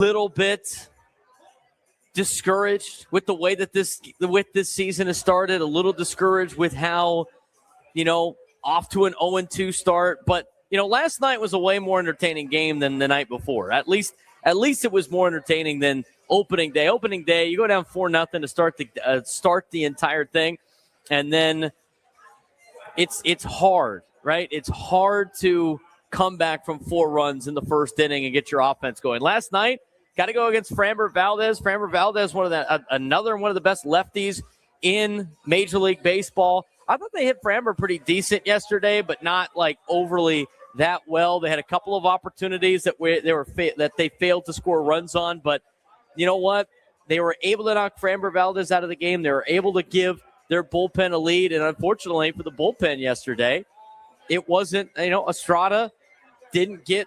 Little bit discouraged with the way that this season has started, a little discouraged with how, off to an 0-2 start. But, last night was a way more entertaining game than the night before. At least it was more entertaining than opening day. Opening day, you go down 4-0 to start the entire thing. And then it's hard, right? It's hard to come back from 4 runs in the first inning and get your offense going. Last night, got to go against Framber Valdez. Framber Valdez, another one of the best lefties in Major League Baseball. I thought they hit Framber pretty decent yesterday, but not like overly that well. They had a couple of opportunities that they failed to score runs on, but you know what? They were able to knock Framber Valdez out of the game. They were able to give their bullpen a lead, and unfortunately for the bullpen yesterday, it wasn't, Estrada didn't get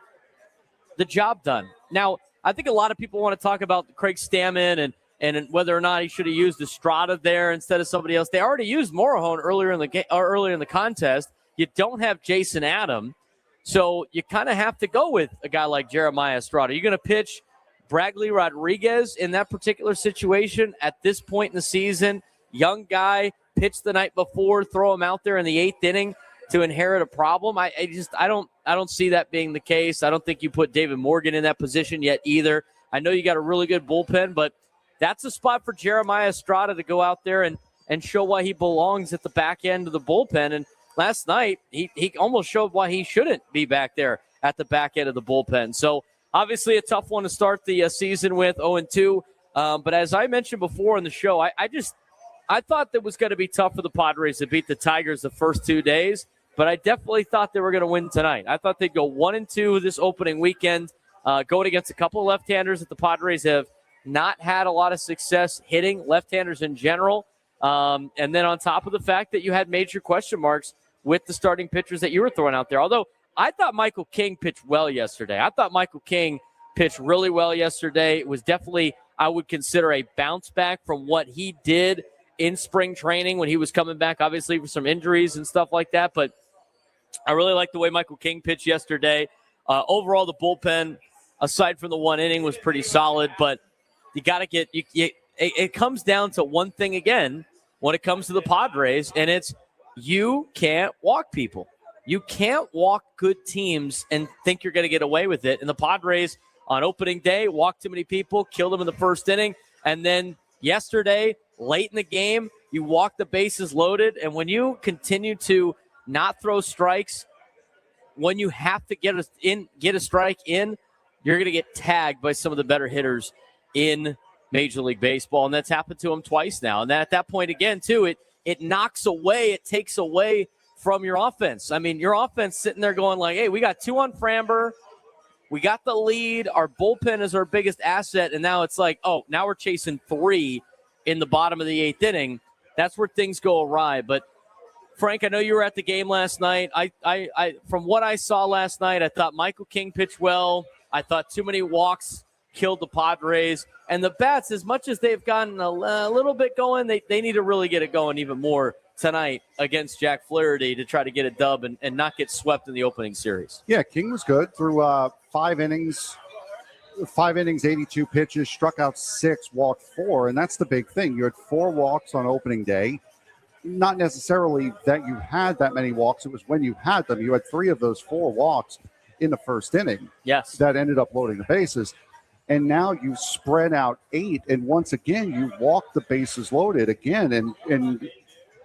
the job done. Now, I think a lot of people want to talk about Craig Stammen and whether or not he should have used Estrada there instead of somebody else. They already used Morejon earlier in the contest. You don't have Jason Adam, so you kind of have to go with a guy like Jeremiah Estrada. You're going to pitch Bradley Rodriguez in that particular situation at this point in the season. Young guy, pitched the night before, throw him out there in the 8th inning to inherit a problem. I don't see that being the case. I don't think you put David Morgan in that position yet either. I know you got a really good bullpen, but that's a spot for Jeremiah Estrada to go out there and show why he belongs at the back end of the bullpen. And last night, he almost showed why he shouldn't be back there at the back end of the bullpen. So obviously a tough one to start the season with, 0-2. But as I mentioned before in the show, I thought that was going to be tough for the Padres to beat the Tigers the first 2 days, but I definitely thought they were going to win tonight. I thought they'd go 1-2 this opening weekend, going against a couple of left-handers that the Padres have not had a lot of success hitting, left-handers in general. And then on top of the fact that you had major question marks with the starting pitchers that you were throwing out there. Although I thought Michael King pitched well yesterday. I thought Michael King pitched really well yesterday. It was definitely, I would consider, a bounce back from what he did in spring training when he was coming back, obviously, for some injuries and stuff like that. But I really like the way Michael King pitched yesterday. Overall, the bullpen, aside from the 1 inning, was pretty solid. But you got to get it comes down to one thing again when it comes to the Padres, and it's you can't walk people. You can't walk good teams and think you're going to get away with it. And the Padres on opening day walked too many people, killed them in the first inning. And then yesterday, late in the game, you walk the bases loaded. And when you continue to not throw strikes, when you have to get a strike in, you're going to get tagged by some of the better hitters in Major League Baseball. And that's happened to them twice now. And at that point, again, too, it knocks away, it takes away from your offense. I mean, your offense sitting there going like, hey, we got 2 on Framber. We got the lead. Our bullpen is our biggest asset. And now it's like, oh, now we're chasing 3 in the bottom of the 8th inning. That's where things go awry. But Frank, I know you were at the game last night. I from what I saw last night, I thought Michael King pitched well. I thought too many walks killed the Padres. And the bats, as much as they've gotten a little bit going, they need to really get it going even more tonight against Jack Flaherty to try to get a dub and not get swept in the opening series. Yeah, King was good through 5 innings. 5 innings, 82 pitches, struck out 6, walked 4, and that's the big thing. You had 4 walks on opening day. Not necessarily that you had that many walks. It was when you had them. You had 3 of those 4 walks in the first inning. Yes. That ended up loading the bases. And now you spread out 8, and once again, you walk the bases loaded again. And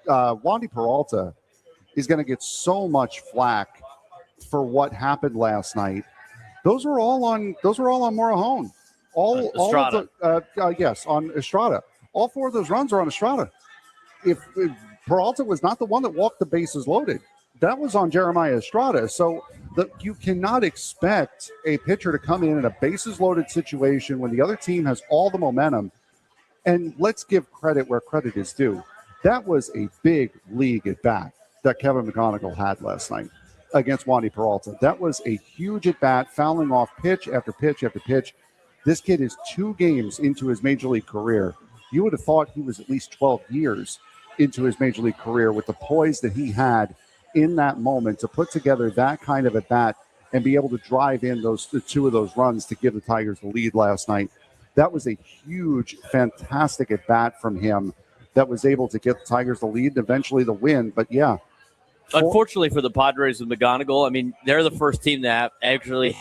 Wandy Peralta is going to get so much flack for what happened last night. Those were all on Morejon. Estrada. Yes, on Estrada. All 4 of those runs are on Estrada. If Peralta was not the one that walked the bases loaded, that was on Jeremiah Estrada. So you cannot expect a pitcher to come in a bases loaded situation when the other team has all the momentum. And let's give credit where credit is due. That was a big league at bat that Kevin McGonigal had last night against Wandy Peralta. That was a huge at bat, fouling off pitch after pitch after pitch. This kid is 2 games into his major league career. You would have thought he was at least 12 years into his major league career with the poise that he had in that moment to put together that kind of at bat and be able to drive in the two of those runs to give the Tigers the lead last night. That was a huge, fantastic at bat from him that was able to get the Tigers the lead and eventually the win. But yeah. Unfortunately for the Padres with McGonigal, I mean, they're the first team that actually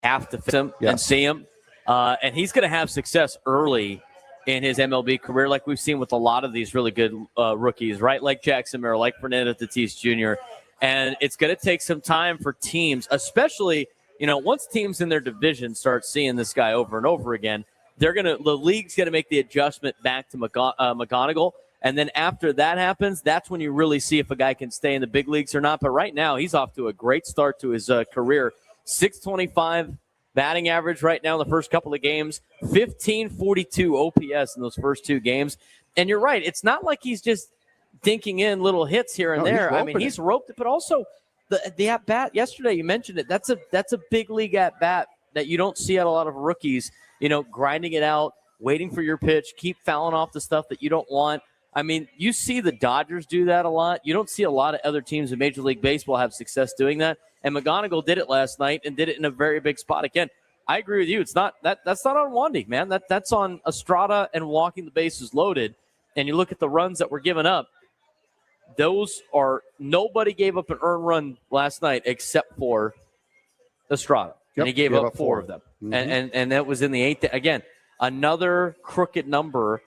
have to face him and see him. And he's going to have success early in his MLB career, like we've seen with a lot of these really good rookies, right? Like Jackson Merrill, like Fernando Tatis Jr. And it's going to take some time for teams, especially, once teams in their division start seeing this guy over and over again, the league's going to make the adjustment back to McGonigal. And then after that happens, that's when you really see if a guy can stay in the big leagues or not. But right now, he's off to a great start to his career. 625 batting average right now in the first couple of games, 1542 OPS in those first two games. And you're right, it's not like he's just dinking in little hits here and there. I mean, he's roped it, but also the at bat yesterday, you mentioned it. That's a big league at bat that you don't see at a lot of rookies, grinding it out, waiting for your pitch, keep fouling off the stuff that you don't want. I mean, you see the Dodgers do that a lot. You don't see a lot of other teams in Major League Baseball have success doing that. And McGonigal did it last night and did it in a very big spot. Again, I agree with you. It's not that's not on Wandy, man. That's on Estrada and walking the bases loaded. And you look at the runs that were given up. Those are nobody gave up an earned run last night except for Estrada. Yep, and he gave up four of them. Mm-hmm. And that was in the eighth. Again, another crooked number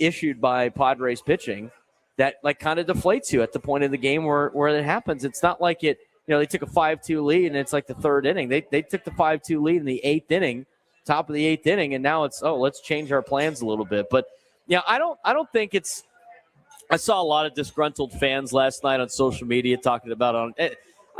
issued by Padres pitching that kind of deflates you at the point of the game where it happens. It's not like it, they took a 5-2 lead and it's like the third inning. They took the 5-2 lead in the eighth inning, top of the eighth inning, and now it's, let's change our plans a little bit. But I don't think it's, I saw a lot of disgruntled fans last night on social media talking about I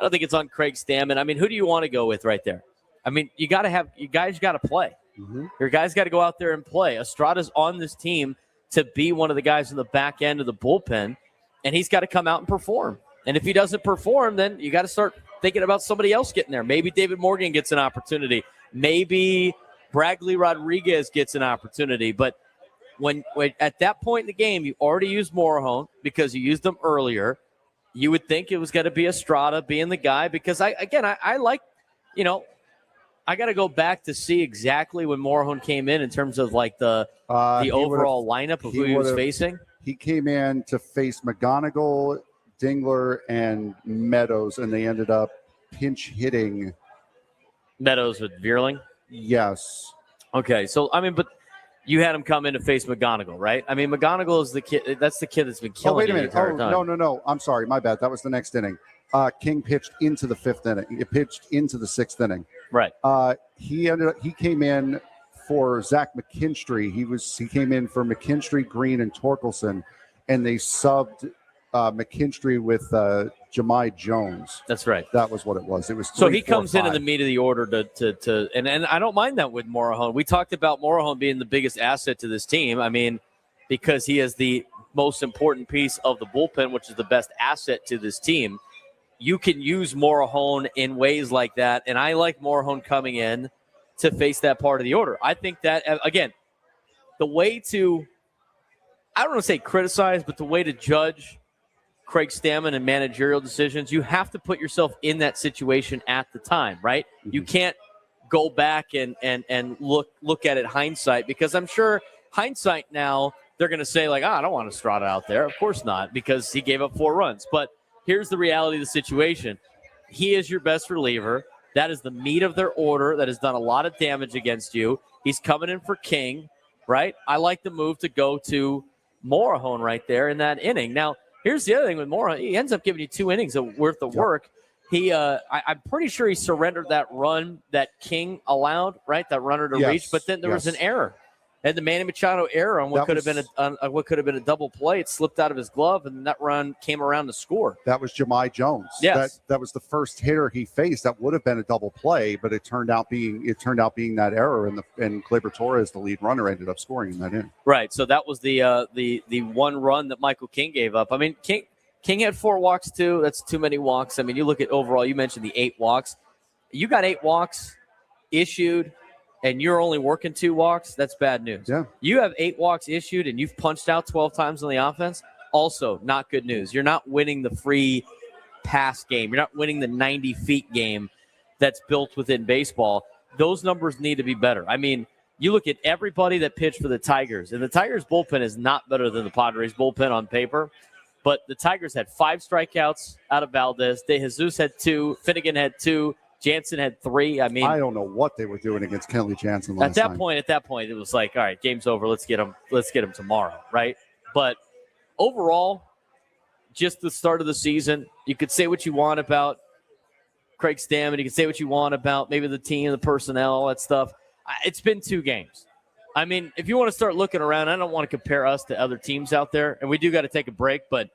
don't think it's on Craig Stammen. I mean, who do you want to go with right there? I mean, you guys got to play. Mm-hmm. Your guys got to go out there and play. Estrada's on this team to be one of the guys in the back end of the bullpen, and he's got to come out and perform. And if he doesn't perform, then you got to start thinking about somebody else getting there. Maybe David Morgan gets an opportunity. Maybe Bradley Rodriguez gets an opportunity. But when at that point in the game, you already used Morejon because you used them earlier. You would think it was going to be Estrada being the guy because I like, I got to go back to see exactly when Morejon came in terms of like the overall lineup of who he was facing. He came in to face McGonigal, Dingler, and Meadows, and they ended up pinch hitting Meadows with Veerling. Yes. Okay, so I mean, but you had him come in to face McGonigal, right? I mean, McGonigal is the kid. That's the kid that's been killing. Oh, wait a minute. No. I'm sorry. My bad. That was the next inning. King pitched into the fifth inning. It pitched into the sixth inning. Right. He came in for Zach McKinstry. He came in for McKinstry, Green, and Torkelson, and they subbed McKinstry with Jahmai Jones. That's right. That was what it was. It was 3, so he 4, comes 5. in the meat of the order to and I don't mind that with Morejon. We talked about Morejon being the biggest asset to this team. I mean, because he is the most important piece of the bullpen, which is the best asset to this team. You can use Morejon in ways like that, and I like Morejon coming in to face that part of the order. I think that, again, the way to, I don't want to say criticize, but the way to judge Craig Stammen and managerial decisions, you have to put yourself in that situation at the time, right? Mm-hmm. You can't go back and look at it hindsight, because I'm sure hindsight now, they're going to say like, I don't want Estrada out there. Of course not, because he gave up 4 runs. But here's the reality of the situation. He is your best reliever. That is the meat of their order that has done a lot of damage against you. He's coming in for King, right? I like the move to go to Morejon right there in that inning. Now, here's the other thing with Morejon. He ends up giving you 2 innings worth of work. I'm pretty sure he surrendered that run that King allowed, right? That runner to reach, but then there was an error. And the Manny Machado error on what could have been a double play. It slipped out of his glove, and that run came around to score. That was Jahmai Jones. Yes, that was the first hitter he faced. That would have been a double play, but it turned out being that error, and Gleyber Torres, the lead runner, ended up scoring in that inning. Right. So that was the one run that Michael King gave up. I mean, King had 4 walks too. That's too many walks. I mean, you look at overall. You mentioned the 8 walks. You got 8 walks issued, and you're only working 2 walks, that's bad news. Yeah. You have 8 walks issued, and you've punched out 12 times on the offense, also not good news. You're not winning the free pass game. You're not winning the 90 feet game that's built within baseball. Those numbers need to be better. I mean, you look at everybody that pitched for the Tigers, and the Tigers bullpen is not better than the Padres bullpen on paper, but the Tigers had 5 strikeouts out of Valdez. De Jesus had 2. Finnegan had 2. Jansen had 3. I mean, I don't know what they were doing against Kenley Jansen last at time. that point, it was like, all right, game's over. Let's get him tomorrow, right? But overall, just the start of the season, you could say what you want about Craig Stammen. You can say what you want about maybe the team, the personnel, all that stuff. It's been 2 games. I mean, if you want to start looking around, I don't want to compare us to other teams out there, and we do got to take a break, but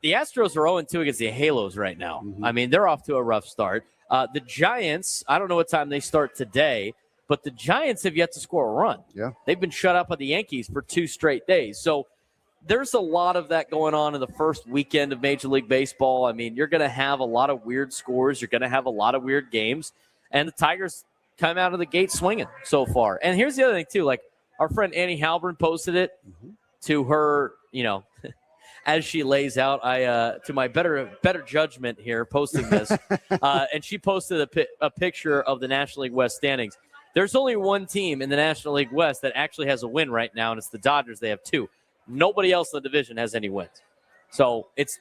the Astros are 0-2 against the Halos right now. Mm-hmm. I mean, they're off to a rough start. The Giants, I don't know what time they start today, but the Giants have yet to score a run. Yeah. They've been shut out by the Yankees for 2 straight days. So there's a lot of that going on in the first weekend of Major League Baseball. I mean, you're going to have a lot of weird scores. You're going to have a lot of weird games. And the Tigers come out of the gate swinging so far. And here's the other thing, too. Like, our friend Annie Halbern posted it to her, as she lays out, to my better judgment here, posting this, and she posted a picture of the National League West standings. There's only one team in the National League West that actually has a win right now, and it's the Dodgers. They have 2. Nobody else in the division has any wins. So it's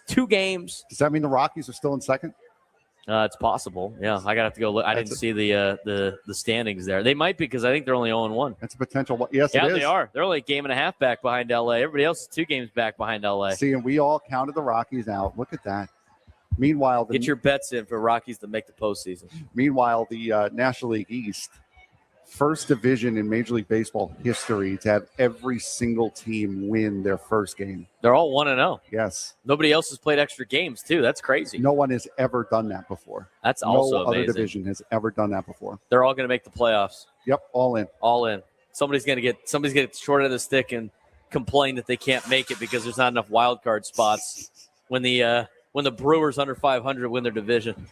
2 games. Does that mean the Rockies are still in second? It's possible. Yeah, I gotta have to go look. I didn't see the standings there. They might be because I think they're only 0-1. That's a potential. Yes, yeah, it is. They are. They're only a game and a half back behind LA. Everybody else is 2 games back behind LA. See, and we all counted the Rockies out. Look at that. Meanwhile, get your bets in for Rockies to make the postseason. Meanwhile, the National League East, first division in Major League Baseball history to have every single team win their first game. They're all 1-0. Yes. Nobody else has played extra games, too. That's crazy. No one has ever done that before. That's also amazing. No other amazing. division has ever done that before. They're all going to make the playoffs. Yep, all in. All in. Somebody's going to get short end of the stick and complain that they can't make it because there's not enough wild card spots when the Brewers under 500 win their division.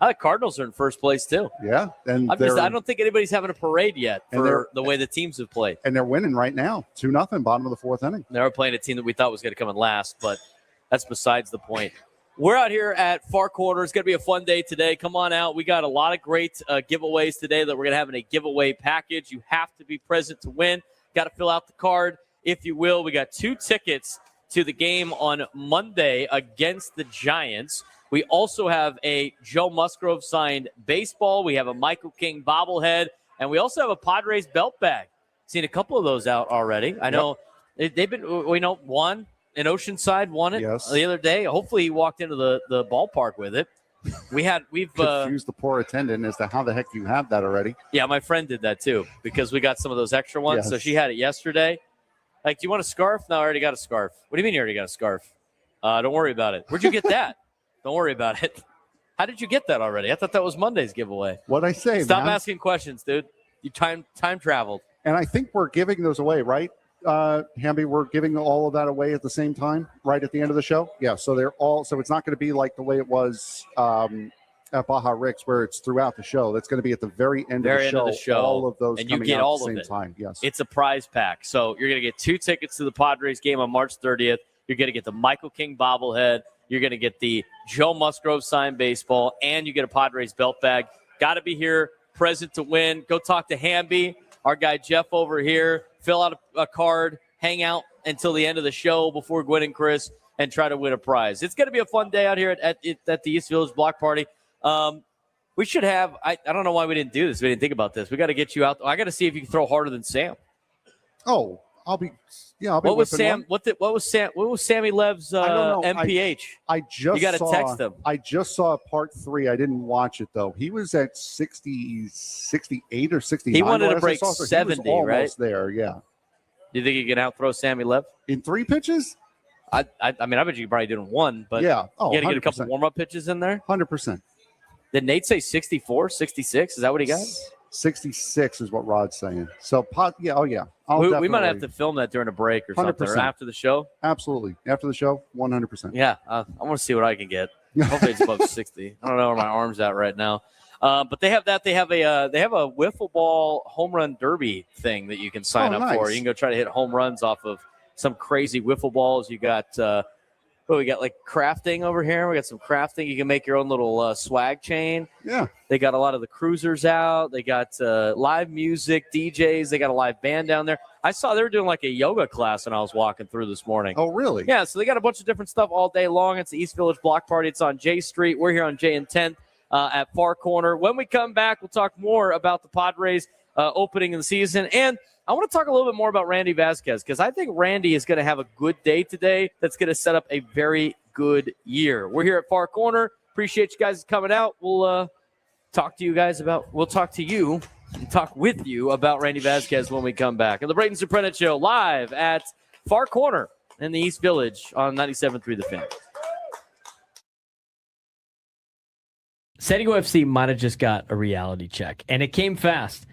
The Cardinals are in first place, too. Yeah. And I don't think anybody's having a parade yet for the way the teams have played. And they're winning right now, 2-0, bottom of the 4th inning. They were playing a team that we thought was going to come in last, but that's besides the point. We're out here at Far Corner. It's going to be a fun day today. Come on out. We got a lot of great giveaways today that we're going to have in a giveaway package. You have to be present to win. Got to fill out the card, if you will. We got 2 tickets to the game on Monday against the Giants. We also have a Joe Musgrove signed baseball. We have a Michael King bobblehead. And we also have a Padres belt bag. Seen a couple of those out already. I know they've been, one in Oceanside won it the other day. Hopefully he walked into the ballpark with it. We've confused the poor attendant as to how the heck you have that already. Yeah, my friend did that too because we got some of those extra ones. Yes. So she had it yesterday. Like, do you want a scarf? No, I already got a scarf. What do you mean you already got a scarf? Don't worry about it. Where'd you get that? Don't worry about it. How did you get that already? I thought that was Monday's giveaway. What'd I say, Stop asking questions, dude. You time traveled. And I think we're giving those away, right? Hamby, we're giving all of that away at the same time, right at the end of the show? Yeah, so it's not going to be like the way it was at Baja Rick's where it's throughout the show. That's going to be at the very end of the show. All of those and you coming get out all at the same of it. time. Yes. It's a prize pack. So you're going to get 2 tickets to the Padres game on March 30th. You're going to get the Michael King bobblehead. You're going to get the Joe Musgrove signed baseball, and you get a Padres belt bag. Got to be here, present to win. Go talk to Hamby, our guy Jeff over here. Fill out a card, hang out until the end of the show before Gwen and Chris, and try to win a prize. It's going to be a fun day out here at the East Village Block Party. We should have – I don't know why we didn't do this. We didn't think about this. We got to get you out. I got to see if you can throw harder than Sam. Oh, I'll be what was Sam? What was Sammy Lev's MPH? You got to text him. I just saw part 3. I didn't watch it though. He was at 68 or 69. He wanted to break 70, he was right? Almost there, yeah. Do you think you can outthrow Sammy Lev in 3 pitches? I mean, I bet you probably did in 1, but yeah, you got to get a couple warm-up pitches in there. 100%. Did Nate say 64, 66? Is that what he got? 66 is what Rod's saying. So, yeah. We might have to film that during a break or something, or after the show. Absolutely. After the show, 100%. Yeah, I want to see what I can get. Hopefully it's above 60. I don't know where my arm's at right now. But they have that. They have a wiffle ball home run derby thing that you can sign up for. You can go try to hit home runs off of some crazy wiffle balls. You got Well, we got like crafting over here. We got some crafting. You can make your own little swag chain. Yeah. They got a lot of the cruisers out. They got live music, DJs. They got a live band down there. I saw they were doing like a yoga class when I was walking through this morning. Oh, really? Yeah, so they got a bunch of different stuff all day long. It's the East Village Block Party. It's on J Street. We're here on J and 10th at Far Corner. When we come back, we'll talk more about the Padres opening of the season. And I want to talk a little bit more about Randy Vasquez because I think Randy is going to have a good day today that's going to set up a very good year. We're here at Far Corner. Appreciate you guys coming out. We'll talk to you and talk with you about Randy Vasquez when we come back. And the Braden Surprenant Show live at Far Corner in the East Village on 97.3 The Fan. San Diego FC might have just got a reality check, and it came fast.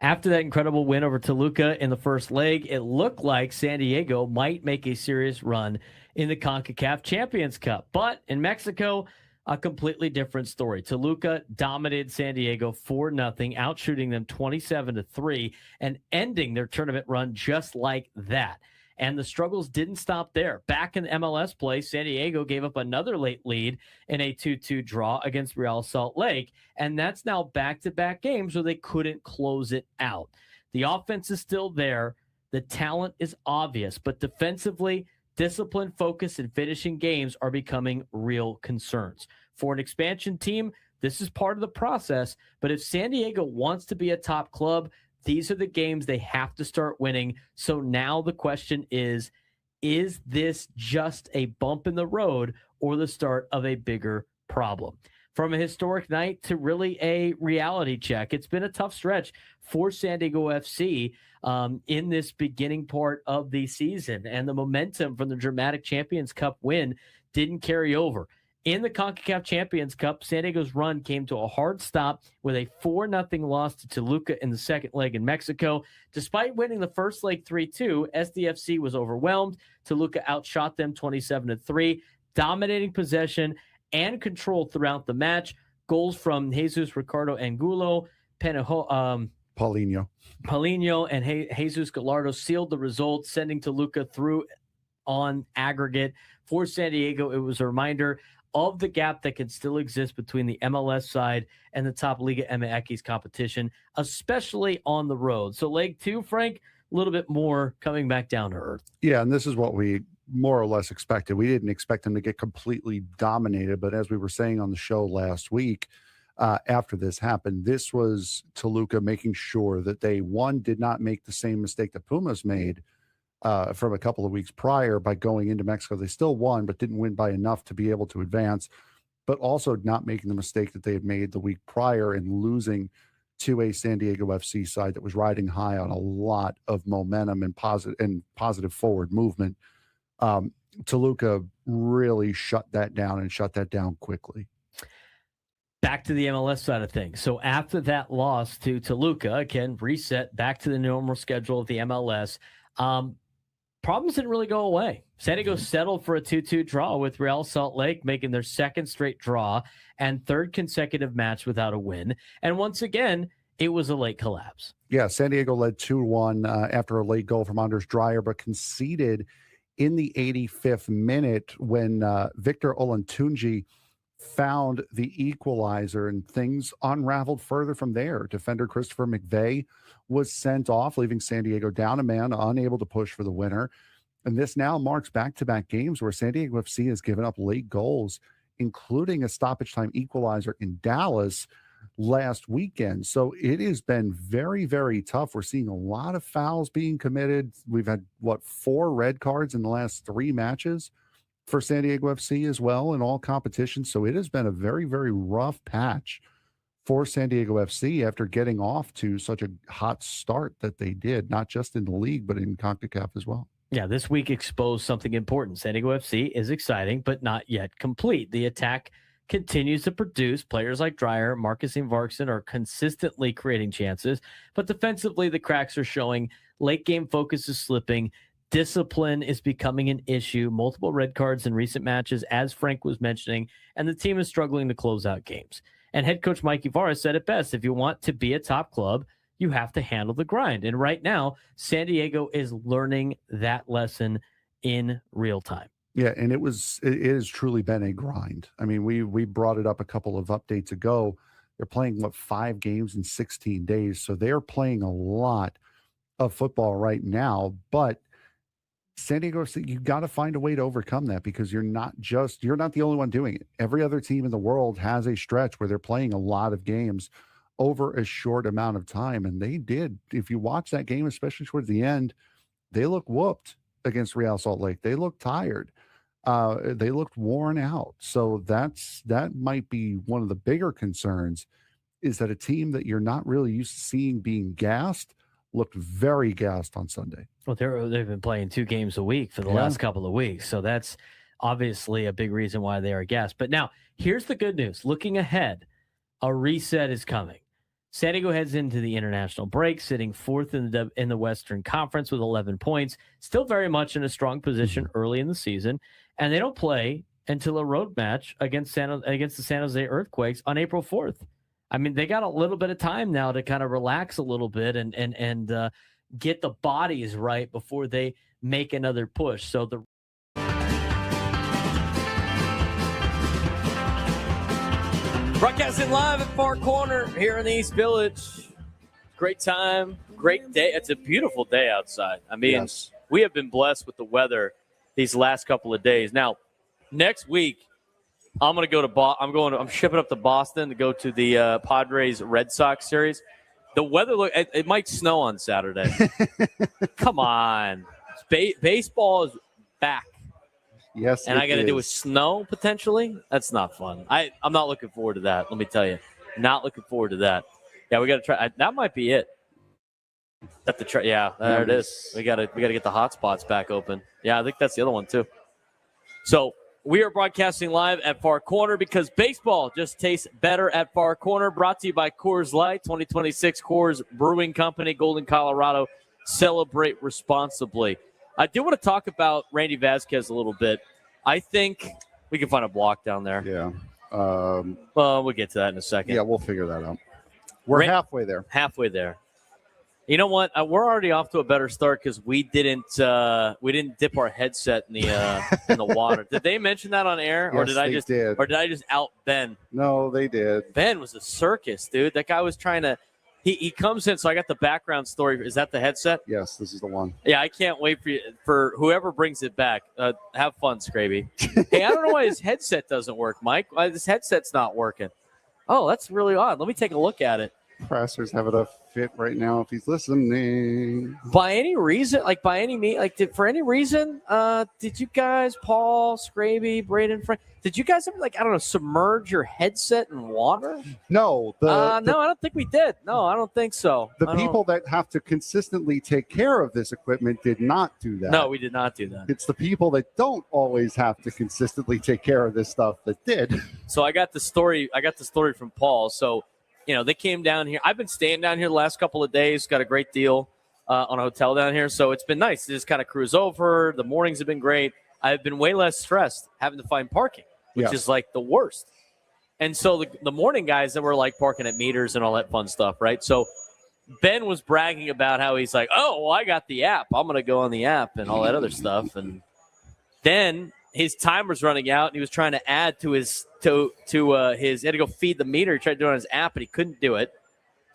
After that incredible win over Toluca in the first leg, it looked like San Diego might make a serious run in the CONCACAF Champions Cup. But in Mexico, a completely different story. Toluca dominated San Diego 4-0, outshooting them 27-3 and ending their tournament run just like that. And the struggles didn't stop there. Back in MLS play, San Diego gave up another late lead in a 2-2 draw against Real Salt Lake. And that's now back-to-back games where they couldn't close it out. The offense is still there. The talent is obvious. But defensively, discipline, focus, and finishing games are becoming real concerns. For an expansion team, this is part of the process. But if San Diego wants to be a top club, these are the games they have to start winning. So now the question is this just a bump in the road or the start of a bigger problem? From a historic night to really a reality check, it's been a tough stretch for San Diego FC in this beginning part of the season. And the momentum from the dramatic Champions Cup win didn't carry over. In the CONCACAF Champions Cup, San Diego's run came to a hard stop with a 4-0 loss to Toluca in the second leg in Mexico. Despite winning the first leg 3-2, SDFC was overwhelmed. Toluca outshot them 27-3, dominating possession and control throughout the match. Goals from Jesus Ricardo Angulo, Paulinho, and Jesus Gallardo sealed the result, sending Toluca through on aggregate. For San Diego, it was a reminder of the gap that can still exist between the MLS side and the top Liga MX competition, especially on the road. So leg 2, Frank, a little bit more coming back down to earth. Yeah, and this is what we more or less expected. We didn't expect them to get completely dominated, but as we were saying on the show last week, after this happened, this was Toluca making sure that they, one, did not make the same mistake that Pumas made from a couple of weeks prior by going into Mexico. They still won, but didn't win by enough to be able to advance, but also not making the mistake that they had made the week prior and losing to a San Diego FC side that was riding high on a lot of momentum and positive forward movement. Toluca really shut that down quickly. Back to the MLS side of things. So after that loss to Toluca, again, reset back to the normal schedule of the MLS. Problems didn't really go away. San Diego settled for a 2-2 draw with Real Salt Lake, making their second straight draw and third consecutive match without a win. And once again, it was a late collapse. Yeah, San Diego led 2-1 after a late goal from Anders Dreyer, but conceded in the 85th minute when Victor Olantunji found the equalizer, and things unraveled further from there. Defender Christopher McVeigh was sent off, leaving San Diego down a man, unable to push for the winner. And this now marks back-to-back games where San Diego FC has given up late goals, including a stoppage time equalizer in Dallas last weekend. So it has been very, very tough. We're seeing a lot of fouls being committed. We've had, 4 red cards in the last 3 matches for San Diego FC as well in all competitions. So it has been a very, very rough patch for San Diego FC after getting off to such a hot start that they did, not just in the league, but in CONCACAF as well. Yeah, this week exposed something important. San Diego FC is exciting, but not yet complete. The attack continues to produce. Players like Dreyer, Marcus Invarksen are consistently creating chances, but defensively, the cracks are showing. Late game focus is slipping. Discipline is becoming an issue. Multiple red cards in recent matches, as Frank was mentioning, and the team is struggling to close out games. And head coach Mike Ibarra said it best: if you want to be a top club, you have to handle the grind. And right now, San Diego is learning that lesson in real time. Yeah, and it has truly been a grind. I mean, we brought it up a couple of updates ago. They're playing 5 games in 16 days, so they're playing a lot of football right now. But San Diego State, you got to find a way to overcome that because you're not the only one doing it. Every other team in the world has a stretch where they're playing a lot of games over a short amount of time, and they did. If you watch that game, especially towards the end, they look whooped against Real Salt Lake. They look tired. They looked worn out. So that might be one of the bigger concerns, is that a team that you're not really used to seeing being gassed looked very gassed on Sunday. Well, they've been playing 2 games a week for the last couple of weeks. So that's obviously a big reason why they are gassed. But now here's the good news. Looking ahead, a reset is coming. San Diego heads into the international break, sitting 4th in the Western Conference with 11 points, still very much in a strong position early in the season. And they don't play until a road match against the San Jose Earthquakes on April 4th. I mean, they got a little bit of time now to kind of relax a little bit and get the bodies right before they make another push. So the broadcasting live at Far Corner here in the East Village. Great time, great day. It's a beautiful day outside. I mean, we have been blessed with the weather these last couple of days. Now, next week, I'm going to go to I'm shipping up to Boston to go to the Padres Red Sox series. The weather it might snow on Saturday. Come on. Baseball is back. Yes, and I got to do with snow potentially. That's not fun. I'm not looking forward to that. Let me tell you, not looking forward to that. Yeah, we got to try. That might be it. Yeah, there it is. We got to get the hot spots back open. Yeah, I think that's the other one too. So we are broadcasting live at Far Corner because baseball just tastes better at Far Corner. Brought to you by Coors Light, 2026 Coors Brewing Company, Golden, Colorado. Celebrate responsibly. I do want to talk about Randy Vasquez a little bit. I think we can find a block down there. Yeah. Well, we'll get to that in a second. Yeah, we'll figure that out. We're halfway there. Halfway there. You know what? We're already off to a better start because we didn't dip our headset in the water. Did they mention that on air, yes, or did I just out Ben? No, they did. Ben was a circus, dude. That guy was trying to. He comes in, so I got the background story. Is that the headset? Yes, this is the one. Yeah, I can't wait for whoever brings it back. Have fun, Scraby. Hey, I don't know why his headset doesn't work, Mike. Why this headset's not working? Oh, that's really odd. Let me take a look at it. Presser's having a fit right now if he's listening. For any reason, did you guys, Paul, Scraby, Braden, Frank, did you guys ever, submerge your headset in water? No. No, I don't think we did. No, I don't think so. The people that have to consistently take care of this equipment did not do that. No, we did not do that. It's the people that don't always have to consistently take care of this stuff that did. So I got the story from Paul. So, they came down here. I've been staying down here the last couple of days. Got a great deal on a hotel down here. So it's been nice to just kind of cruise over. The mornings have been great. I've been way less stressed having to find parking, which is like the worst. And so the morning guys that were parking at meters and all that fun stuff, right? So Ben was bragging about how he's like, oh, well, I got the app. I'm going to go on the app and all that other stuff. And then his time was running out, and he was trying to add to his he had to go feed the meter. He tried to do it on his app, but he couldn't do it.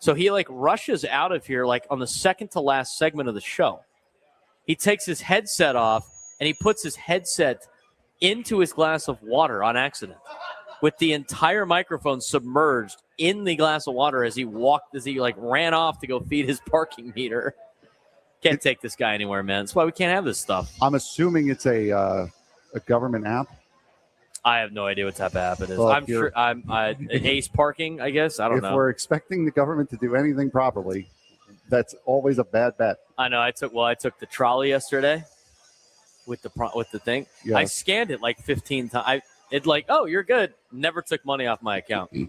So he rushes out of here on the second to last segment of the show. He takes his headset off and he puts his headset into his glass of water on accident, with the entire microphone submerged in the glass of water as he ran off to go feed his parking meter. Can't take this guy anywhere, man. That's why we can't have this stuff. I'm assuming it's a government app. I have no idea what type of app it is. Well, I'm sure Ace Parking, I guess. I don't know. If we're expecting the government to do anything properly, that's always a bad bet. I know. I took the trolley yesterday with the thing. Yes. I scanned it 15 times. Oh, you're good. Never took money off my account. I'm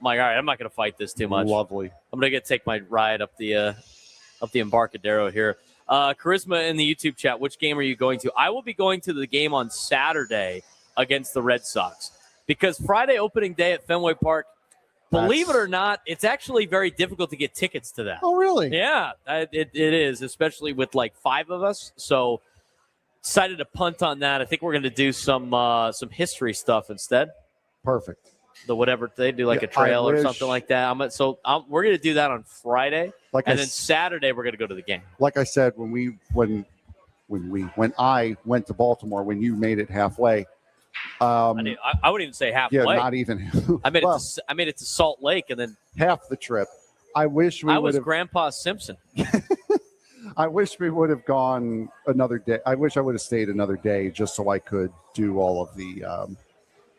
like, all right, I'm not going to fight this too much. Lovely. I'm going to take my ride up the Embarcadero here. Charisma in the YouTube chat, which game are you going to? I will be going to the game on Saturday against the Red Sox, because Friday opening day at Fenway Park, believe it or not, it's actually very difficult to get tickets to that. Oh, really? Yeah, it is, especially with 5 of us. So decided to punt on that. I think we're going to do some history stuff instead. Perfect. The whatever they do, like a trail or something like that. We're going to do that on Friday, then Saturday we're going to go to the game. Like I said, when I went to Baltimore, when you made it halfway. I wouldn't even say halfway. Yeah, not even. I made it to Salt Lake, and then half the trip. I wish I was Grandpa Simpson. I wish we would have gone another day. I wish I would have stayed another day just so I could do all of the.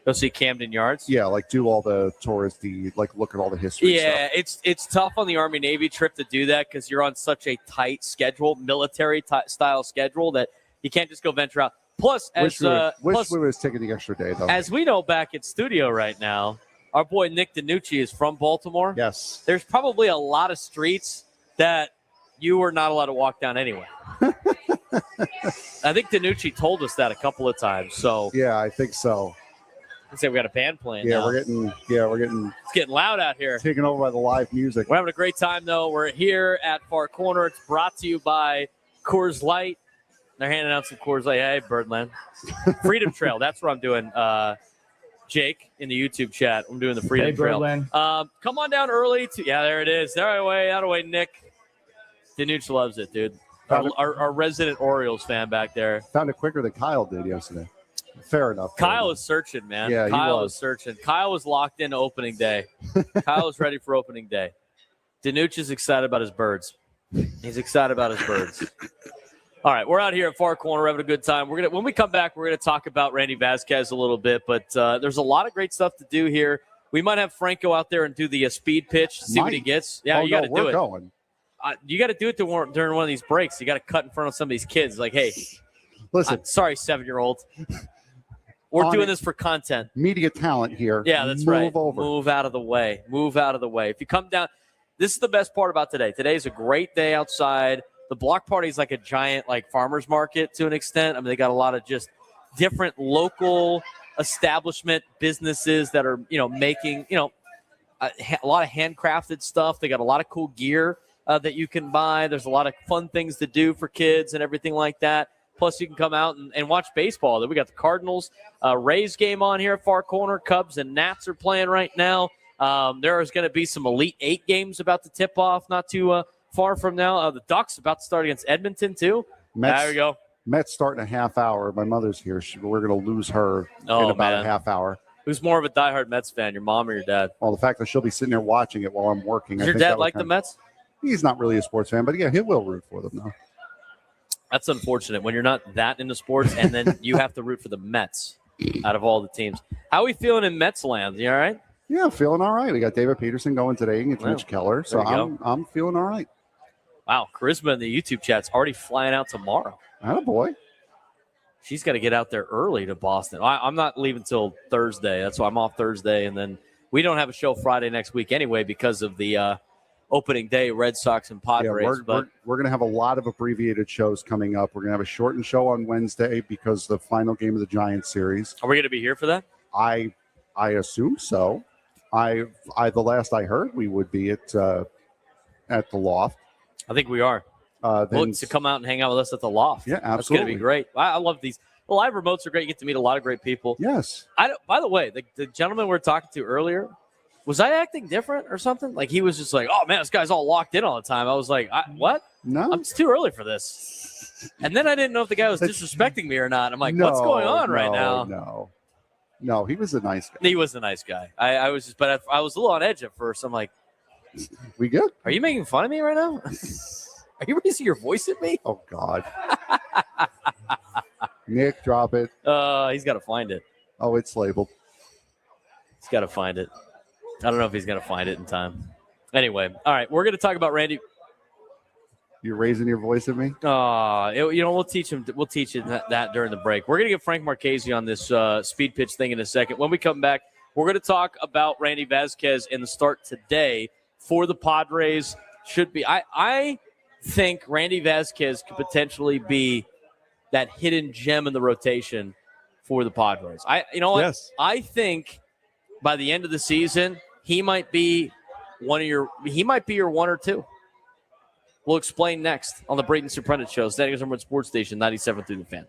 Go see Camden Yards. Yeah, like do all the touristy, like look at all the history. Yeah, stuff. it's tough on the Army Navy trip to do that because you're on such a tight schedule, military style schedule, that you can't just go venture out. Plus, wish we would have taken the extra day though. As we know, back at studio right now, our boy Nick DiNucci is from Baltimore. Yes, there's probably a lot of streets that you were not allowed to walk down anyway. I think DiNucci told us that a couple of times. So yeah, I think so. I say we got a band playing. Yeah, now. we're getting. It's getting loud out here. Taken over by the live music. We're having a great time though. We're here at Far Corner. It's brought to you by Coors Light. They're handing out some Coors Light. Hey, Birdland. Freedom Trail. That's what I'm doing. Jake in the YouTube chat. I'm doing the Freedom Trail. Birdland. Come on down early. There it is. Out of the way, Nick. Danuch loves it, dude. Our resident Orioles fan back there. Found it quicker than Kyle did yesterday. Fair enough. Kyle was searching, man. Yeah, Kyle was searching. Kyle was locked into opening day. Kyle was ready for opening day. Danuch is excited about his birds. He's excited about his birds. All right, we're out here at Far Corner having a good time. When we come back, we're gonna talk about Randy Vasquez a little bit, but there's a lot of great stuff to do here. We might have Franco out there and do the speed pitch, see what he gets. Yeah, you got to do it. Going. You got to do it during one of these breaks. You got to cut in front of some of these kids. Like, hey, listen, sorry, 7-year-old. We're doing this for content. Media talent here. Yeah, that's right. Over. Move out of the way. Move out of the way. If you come down, this is the best part about today. Today's a great day outside. The block party is like a giant farmer's market to an extent. I mean, they got a lot of just different local establishment businesses that are, making, a lot of handcrafted stuff. They got a lot of cool gear that you can buy. There's a lot of fun things to do for kids and everything like that. Plus, you can come out and watch baseball. We got the Cardinals Rays game on here at Far Corner. Cubs and Nats are playing right now. There is going to be some Elite Eight games about to tip off not too far from now. The Ducks about to start against Edmonton, too. There we go. Mets start in a half hour. My mother's here. We're going to lose her in about a half hour. Who's more of a diehard Mets fan, your mom or your dad? Well, the fact that she'll be sitting there watching it while I'm working. Does your dad like the Mets? He's not really a sports fan, but yeah, he will root for them, though. That's unfortunate when you're not that into sports and then you have to root for the Mets out of all the teams. How are we feeling in Mets land? You all right? Yeah, feeling all right. We got David Peterson going today against Mitch Keller, so I'm feeling all right. Wow, Charisma in the YouTube chat's already flying out tomorrow. Attaboy. She's got to get out there early to Boston. I'm not leaving till Thursday. That's why I'm off Thursday, and then we don't have a show Friday next week anyway because of the opening day, Red Sox and Padres. Yeah, we're going to have a lot of abbreviated shows coming up. We're going to have a shortened show on Wednesday because the final game of the Giants series. Are we going to be here for that? I assume so. The last I heard, we would be at the Loft. I think we are. To come out and hang out with us at the Loft. Yeah, absolutely. That's going to be great. I love these. The live remotes are great. You get to meet a lot of great people. Yes. By the way, the gentleman we were talking to earlier, was I acting different or something? Like he was just like, oh, man, this guy's all locked in all the time. I was like, what? No. It's too early for this. And then I didn't know if the guy was disrespecting me or not. I'm like, what's going on right now? No, he was a nice guy. He was a nice guy. I was just, but I was a little on edge at first. I'm like, we good? Are you making fun of me right now? Are you raising your voice at me? Oh, God. Nick, drop it. He's got to find it. Oh, it's labeled. He's got to find it. I don't know if he's going to find it in time. Anyway, all right, we're going to talk about Randy. You're raising your voice at me? We'll teach him. We'll teach him that during the break. We're going to get Frank Marchese on this speed pitch thing in a second. When we come back, we're going to talk about Randy Vasquez and the start today for the Padres. Should be. I think Randy Vasquez could potentially be that hidden gem in the rotation for the Padres. Yes. I think by the end of the season, he might be your one or two. We'll explain next on the Braden Surprenant Show, Standing Number One Sports Station, 97 through the Fan.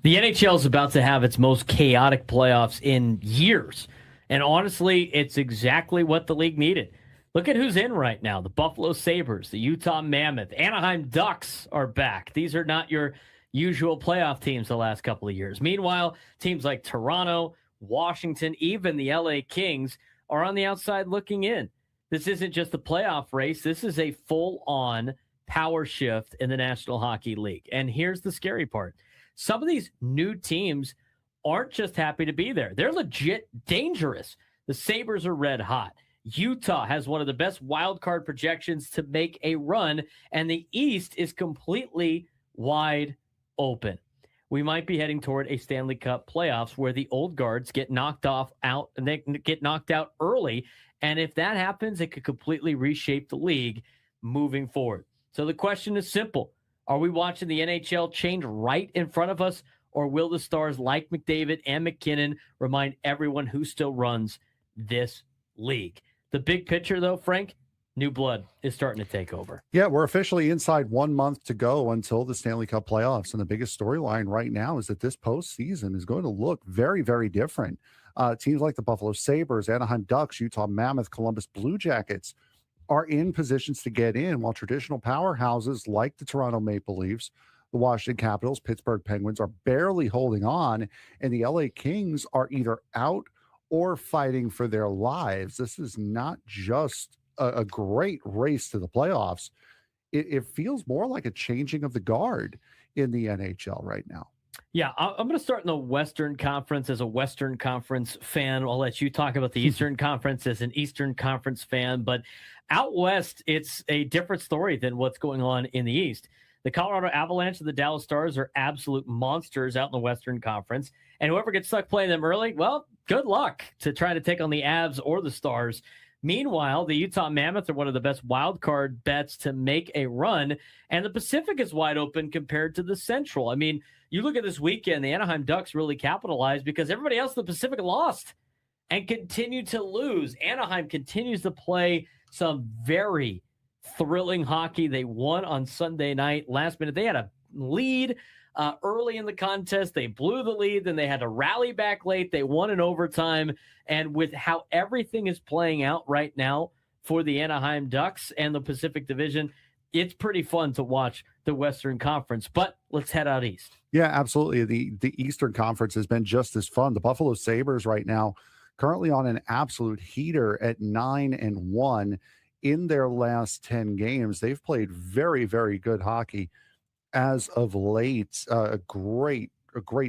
The NHL is about to have its most chaotic playoffs in years. And honestly, it's exactly what the league needed. Look at who's in right now. The Buffalo Sabres, the Utah Mammoth, Anaheim Ducks are back. These are not your usual playoff teams the last couple of years. Meanwhile, teams like Toronto, Washington, even the LA Kings are on the outside looking in. This isn't just a playoff race. This is a full-on power shift in the National Hockey League. And here's the scary part. Some of these new teams aren't just happy to be there. They're legit dangerous. The Sabres are red hot. Utah has one of the best wild card projections to make a run, and the East is completely wide open. We might be heading toward a Stanley Cup playoffs where the old guards get knocked out and they get knocked out early. And if that happens, it could completely reshape the league moving forward. So the question is simple. Are we watching the NHL change right in front of us, or will the stars like McDavid and McKinnon remind everyone who still runs this league? The big picture, though, Frank, new blood is starting to take over. Yeah, we're officially inside 1 month to go until the Stanley Cup playoffs. And the biggest storyline right now is that this postseason is going to look very, very different. Teams like the Buffalo Sabres, Anaheim Ducks, Utah Mammoth, Columbus Blue Jackets are in positions to get in, while traditional powerhouses like the Toronto Maple Leafs, the Washington Capitals, Pittsburgh Penguins are barely holding on, and the LA Kings are either out or fighting for their lives. This is not just a great race to the playoffs. It feels more like a changing of the guard in the NHL right now. Yeah, I'm going to start in the Western Conference as a Western Conference fan. I'll let you talk about the Eastern Conference as an Eastern Conference fan. But out West, it's a different story than what's going on in the East. The Colorado Avalanche and the Dallas Stars are absolute monsters out in the Western Conference. And whoever gets stuck playing them early, well, good luck to try to take on the Avs or the Stars. Meanwhile, the Utah Mammoth are one of the best wild card bets to make a run. And the Pacific is wide open compared to the Central. I mean, you look at this weekend, the Anaheim Ducks really capitalized because everybody else in the Pacific lost and continued to lose. Anaheim continues to play some very thrilling hockey. They won on Sunday night. Last minute, they had a lead early in the contest. They blew the lead. Then they had to rally back late. They won in overtime. And with how everything is playing out right now for the Anaheim Ducks and the Pacific Division, it's pretty fun to watch the Western Conference. But let's head out east. Yeah, absolutely. The Eastern Conference has been just as fun. The Buffalo Sabres right now currently on an absolute heater at 9-1 in their last 10 games. They've played very, very good hockey as of late. A great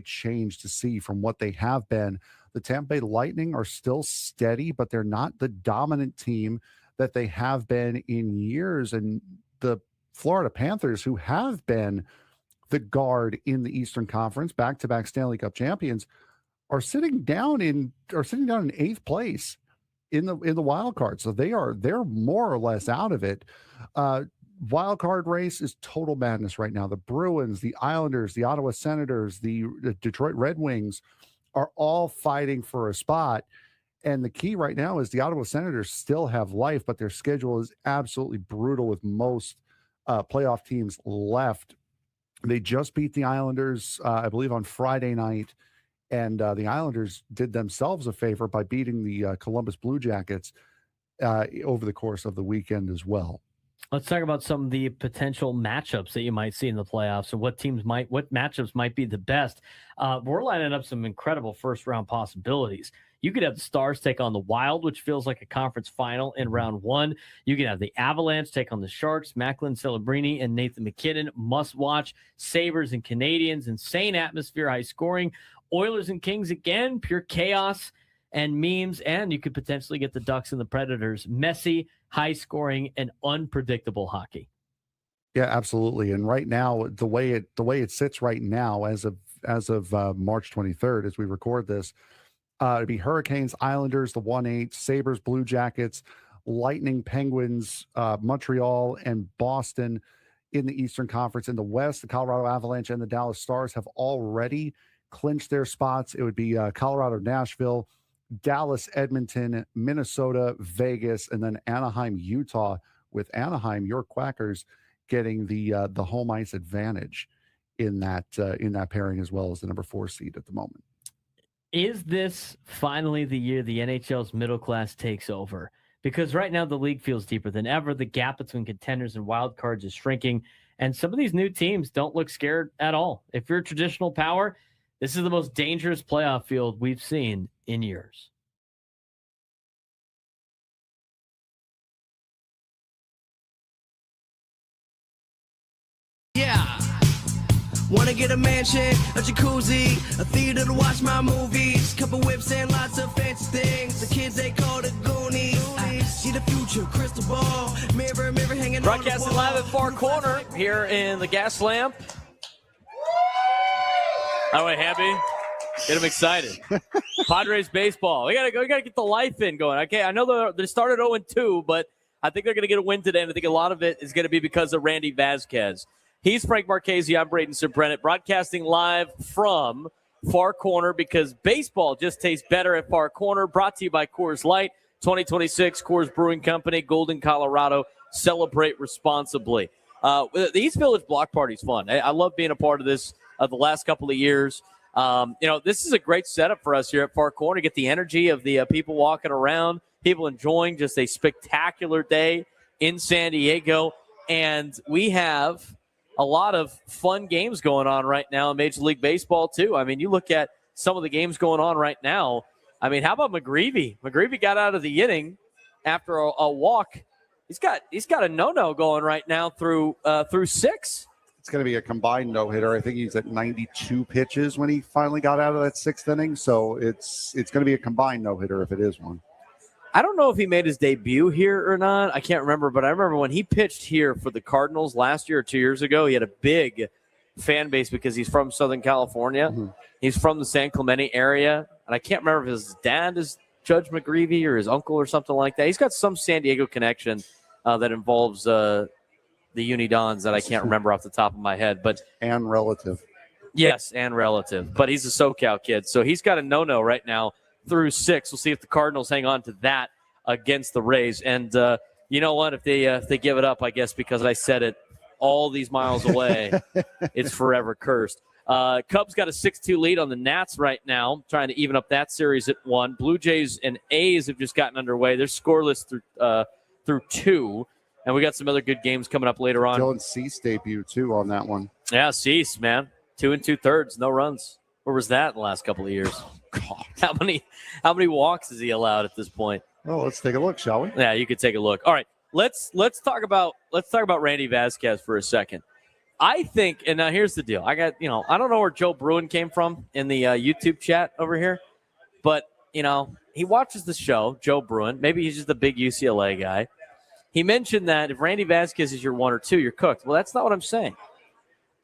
change to see from what they have been. The Tampa Bay Lightning are still steady, but they're not the dominant team that they have been in years. And the Florida Panthers, who have been the guard in the Eastern Conference, back-to-back Stanley Cup champions, are sitting down in eighth place in the wild card. So they're more or less out of it. Wild card race is total madness right now. The Bruins, the Islanders, the Ottawa Senators, the Detroit Red Wings are all fighting for a spot. And the key right now is the Ottawa Senators still have life, but their schedule is absolutely brutal with most playoff teams left. They just beat the Islanders, I believe, on Friday night. And the Islanders did themselves a favor by beating the Columbus Blue Jackets over the course of the weekend as well. Let's talk about some of the potential matchups that you might see in the playoffs and what matchups might be the best. We're lining up some incredible first-round possibilities. You could have the Stars take on the Wild, which feels like a conference final in round one. You could have the Avalanche take on the Sharks, Macklin Celebrini and Nathan McKinnon, must watch. Sabres and Canadians, insane atmosphere, high scoring. Oilers and Kings again, pure chaos and memes. And you could potentially get the Ducks and the Predators. Messy, high scoring, and unpredictable hockey. Yeah, absolutely. And right now, the way it sits right now, as of March 23rd, as we record this, it'd be Hurricanes, Islanders, the 1-8, Sabres, Blue Jackets, Lightning, Penguins, Montreal, and Boston in the Eastern Conference. In the West, the Colorado Avalanche and the Dallas Stars have already clinched their spots. It would be Colorado, Nashville, Dallas, Edmonton, Minnesota, Vegas, and then Anaheim, Utah, with Anaheim, your Quackers, getting the home ice advantage in that pairing, as well as the number 4 seed at the moment. Is this finally the year the NHL's middle class takes over? Because right now the league feels deeper than ever. The gap between contenders and wild cards is shrinking, and some of these new teams don't look scared at all. If you're a traditional power, this is the most dangerous playoff field we've seen in years. Yeah. Wanna get a mansion, a jacuzzi, a theater to watch my movies, couple whips and lots of fancy things. The kids they call the Goonies. I see the future, crystal ball, mirror hanging. Broadcasting live at Far Corner here in the Gas Lamp. All right, happy. Get them excited. Padres baseball. We gotta get the life in going. Okay, I know they started 0-2, but I think they're gonna get a win today, and I think a lot of it is gonna be because of Randy Vasquez. He's Frank Marchese. I'm Braden Surprenant, broadcasting live from Far Corner because baseball just tastes better at Far Corner. Brought to you by Coors Light, 2026 Coors Brewing Company, Golden, Colorado. Celebrate responsibly. The East Village Block Party is fun. I love being a part of this the last couple of years. This is a great setup for us here at Far Corner. Get the energy of the people walking around, people enjoying just a spectacular day in San Diego. And we have a lot of fun games going on right now in Major League Baseball, too. I mean, you look at some of the games going on right now. I mean, how about McGreevy? McGreevy got out of the inning after a walk. He's got a no-no going right now through 6. It's going to be a combined no-hitter. I think he's at 92 pitches when he finally got out of that 6th inning. So it's going to be a combined no-hitter if it is one. I don't know if he made his debut here or not. I can't remember, but I remember when he pitched here for the Cardinals last year or 2 years ago, he had a big fan base because he's from Southern California. Mm-hmm. He's from the San Clemente area, and I can't remember if his dad is Judge McGreevy or his uncle or something like that. He's got some San Diego connection that involves the Unidons that I can't remember off the top of my head. And relative. Yes, and relative. But he's a SoCal kid, so he's got a no-no right now through 6. We'll see if the Cardinals hang on to that against the Rays. And you know what? If they give it up, I guess because I said it all these miles away, it's forever cursed. Cubs got a 6-2 lead on the Nats right now, trying to even up that series at 1. Blue Jays and A's have just gotten underway. They're scoreless through 2. And we got some other good games coming up later on. Dylan Cease debut, too, on that one. Yeah, Cease, man. 2 2/3, no runs. Where was that in the last couple of years? God. How many walks has he allowed at this point? Well, let's take a look, shall we? Yeah, you could take a look. All right, let's talk about Randy Vasquez for a second. I think, and now here's the deal. I don't know where Joe Bruin came from in the YouTube chat over here, but he watches the show. Joe Bruin, maybe he's just a big UCLA guy. He mentioned that if Randy Vasquez is your 1 or 2, you're cooked. Well, that's not what I'm saying.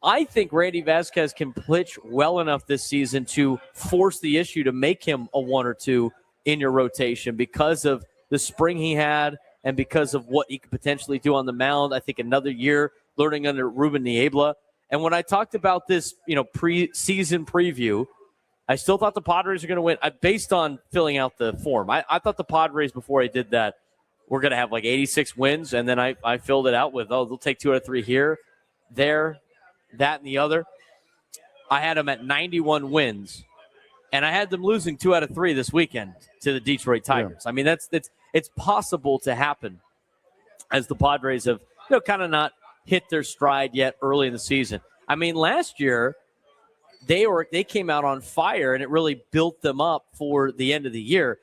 I think Randy Vasquez can pitch well enough this season to force the issue to make him a 1 or 2 in your rotation because of the spring he had and because of what he could potentially do on the mound. I think another year learning under Ruben Niebla. And when I talked about this, pre-season preview, I still thought the Padres are going to win based on filling out the form. I thought the Padres, before I did that, were going to have like 86 wins, and then I filled it out with, they'll take 2 out of 3 here, there, that, and the other. I had them at 91 wins, and I had them losing 2 out of 3 this weekend to the Detroit Tigers. Yeah. I mean, it's possible to happen as the Padres have kind of not hit their stride yet early in the season. I mean, last year they came out on fire, and it really built them up for the end of the year.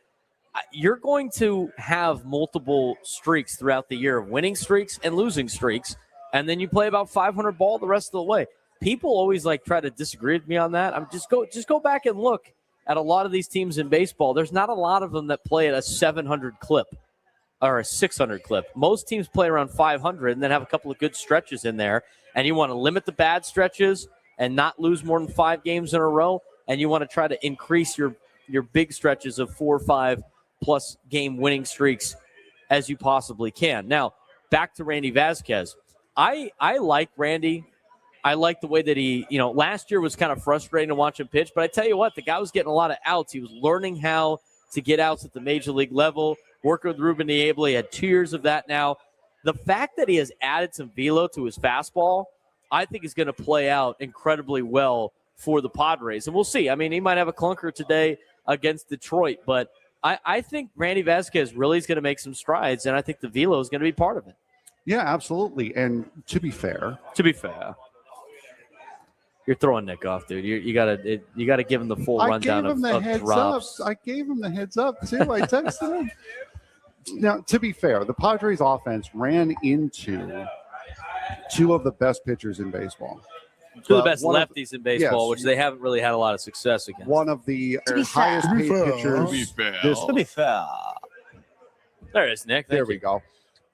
You're going to have multiple streaks throughout the year, winning streaks and losing streaks, and then you play about 500 ball the rest of the way. People always try to disagree with me on that. Just go back and look at a lot of these teams in baseball. There's not a lot of them that play at a 700 clip or a 600 clip. Most teams play around 500 and then have a couple of good stretches in there, and you want to limit the bad stretches and not lose more than 5 games in a row, and you want to try to increase your big stretches of 4 or 5 plus game winning streaks as you possibly can. Now, back to Randy Vasquez. I like Randy. I like the way that he, last year was kind of frustrating to watch him pitch, but I tell you what, the guy was getting a lot of outs. He was learning how to get outs at the major league level, working with Ruben Niebla. He had 2 years of that now. The fact that he has added some velo to his fastball, I think is going to play out incredibly well for the Padres. And we'll see. I mean, he might have a clunker today against Detroit, but I think Randy Vasquez really is going to make some strides, and I think the velo is going to be part of it. Yeah, absolutely. And to be fair, you're throwing Nick off, dude. You gotta give him the full rundown of drops. I gave him the heads up too. I texted him. Now, to be fair, the Padres offense ran into two of the best pitchers in baseball. Two of the best lefties in baseball, which they haven't really had a lot of success against. One of the highest paid pitchers. To be fair. There it is, Nick. There we go.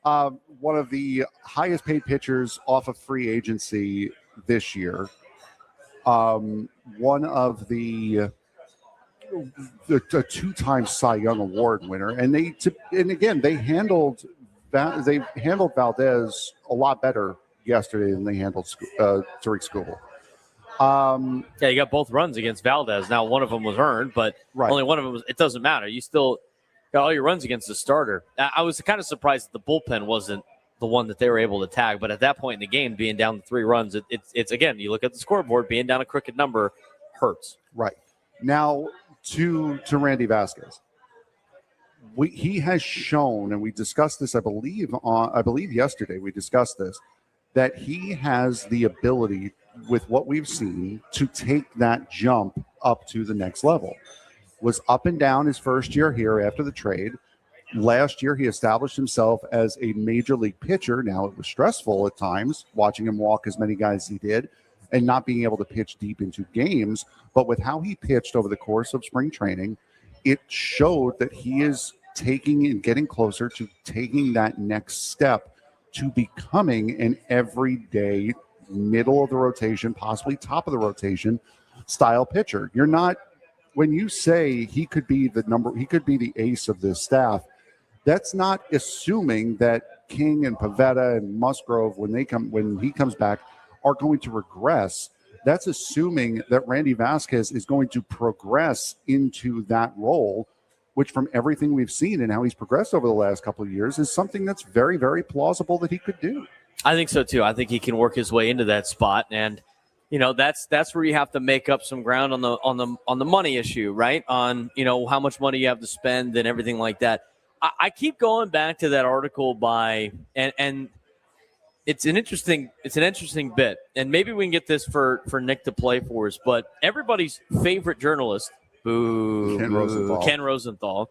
One of the highest paid pitchers off of free agency this year. One of the two-time Cy Young Award winner, and they handled Valdez a lot better yesterday than they handled Tariq Skubal. Yeah, you got both runs against Valdez. Now, one of them was earned, but only one of them was. It doesn't matter. You still got all your runs against the starter. I was kind of surprised that the bullpen wasn't the one that they were able to tag, but at that point in the game, being down to 3 runs, it's again, you look at the scoreboard, being down a crooked number hurts. Right. Now to Randy Vasquez. He has shown, and we discussed this, I believe yesterday we discussed this, that he has the ability, with what we've seen, to take that jump up to the next level. Was up and down his first year here after the trade. Last year, he established himself as a major league pitcher. Now, it was stressful at times watching him walk as many guys as he did and not being able to pitch deep into games. But with how he pitched over the course of spring training, it showed that he is taking and getting closer to taking that next step to becoming an everyday middle of the rotation, possibly top of the rotation style pitcher. You're not, when you say he could be the ace of this staff, that's not assuming that King and Pivetta and Musgrove, when he comes back, are going to regress. That's assuming that Randy Vasquez is going to progress into that role, which from everything we've seen and how he's progressed over the last couple of years is something that's very, very plausible that he could do. I think so too. I think he can work his way into that spot, and that's where you have to make up some ground on the money issue, right? On how much money you have to spend and everything like that. I keep going back to that article and it's an interesting bit, and maybe we can get this for Nick to play for us. But everybody's favorite journalist, Ken Rosenthal.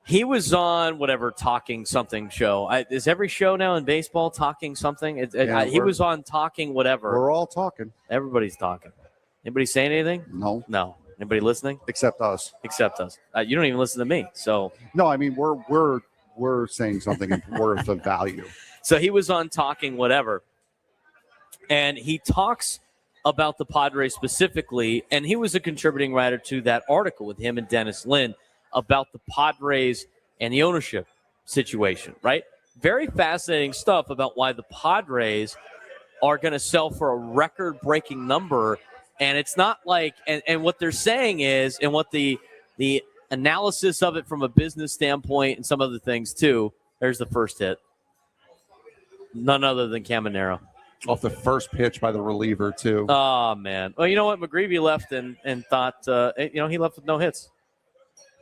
He was on whatever Talking Something show. Is every show now in baseball Talking Something? He was on Talking whatever. We're all talking. Everybody's talking. Anybody saying anything? No. Anybody listening? Except us. You don't even listen to me. So no, I mean we're saying something worth of value. So he was on Talking whatever, and he talks about the Padres specifically, and he was a contributing writer to that article with him and Dennis Lin about the Padres and the ownership situation, right? Very fascinating stuff about why the Padres are going to sell for a record-breaking number. And it's not like, and what they're saying is, and what the analysis of it from a business standpoint and some other things too, there's the first hit. None other than Caminero. Off the first pitch by the reliever too. Oh, man. Well, you know what? McGreevy left and thought, he left with no hits.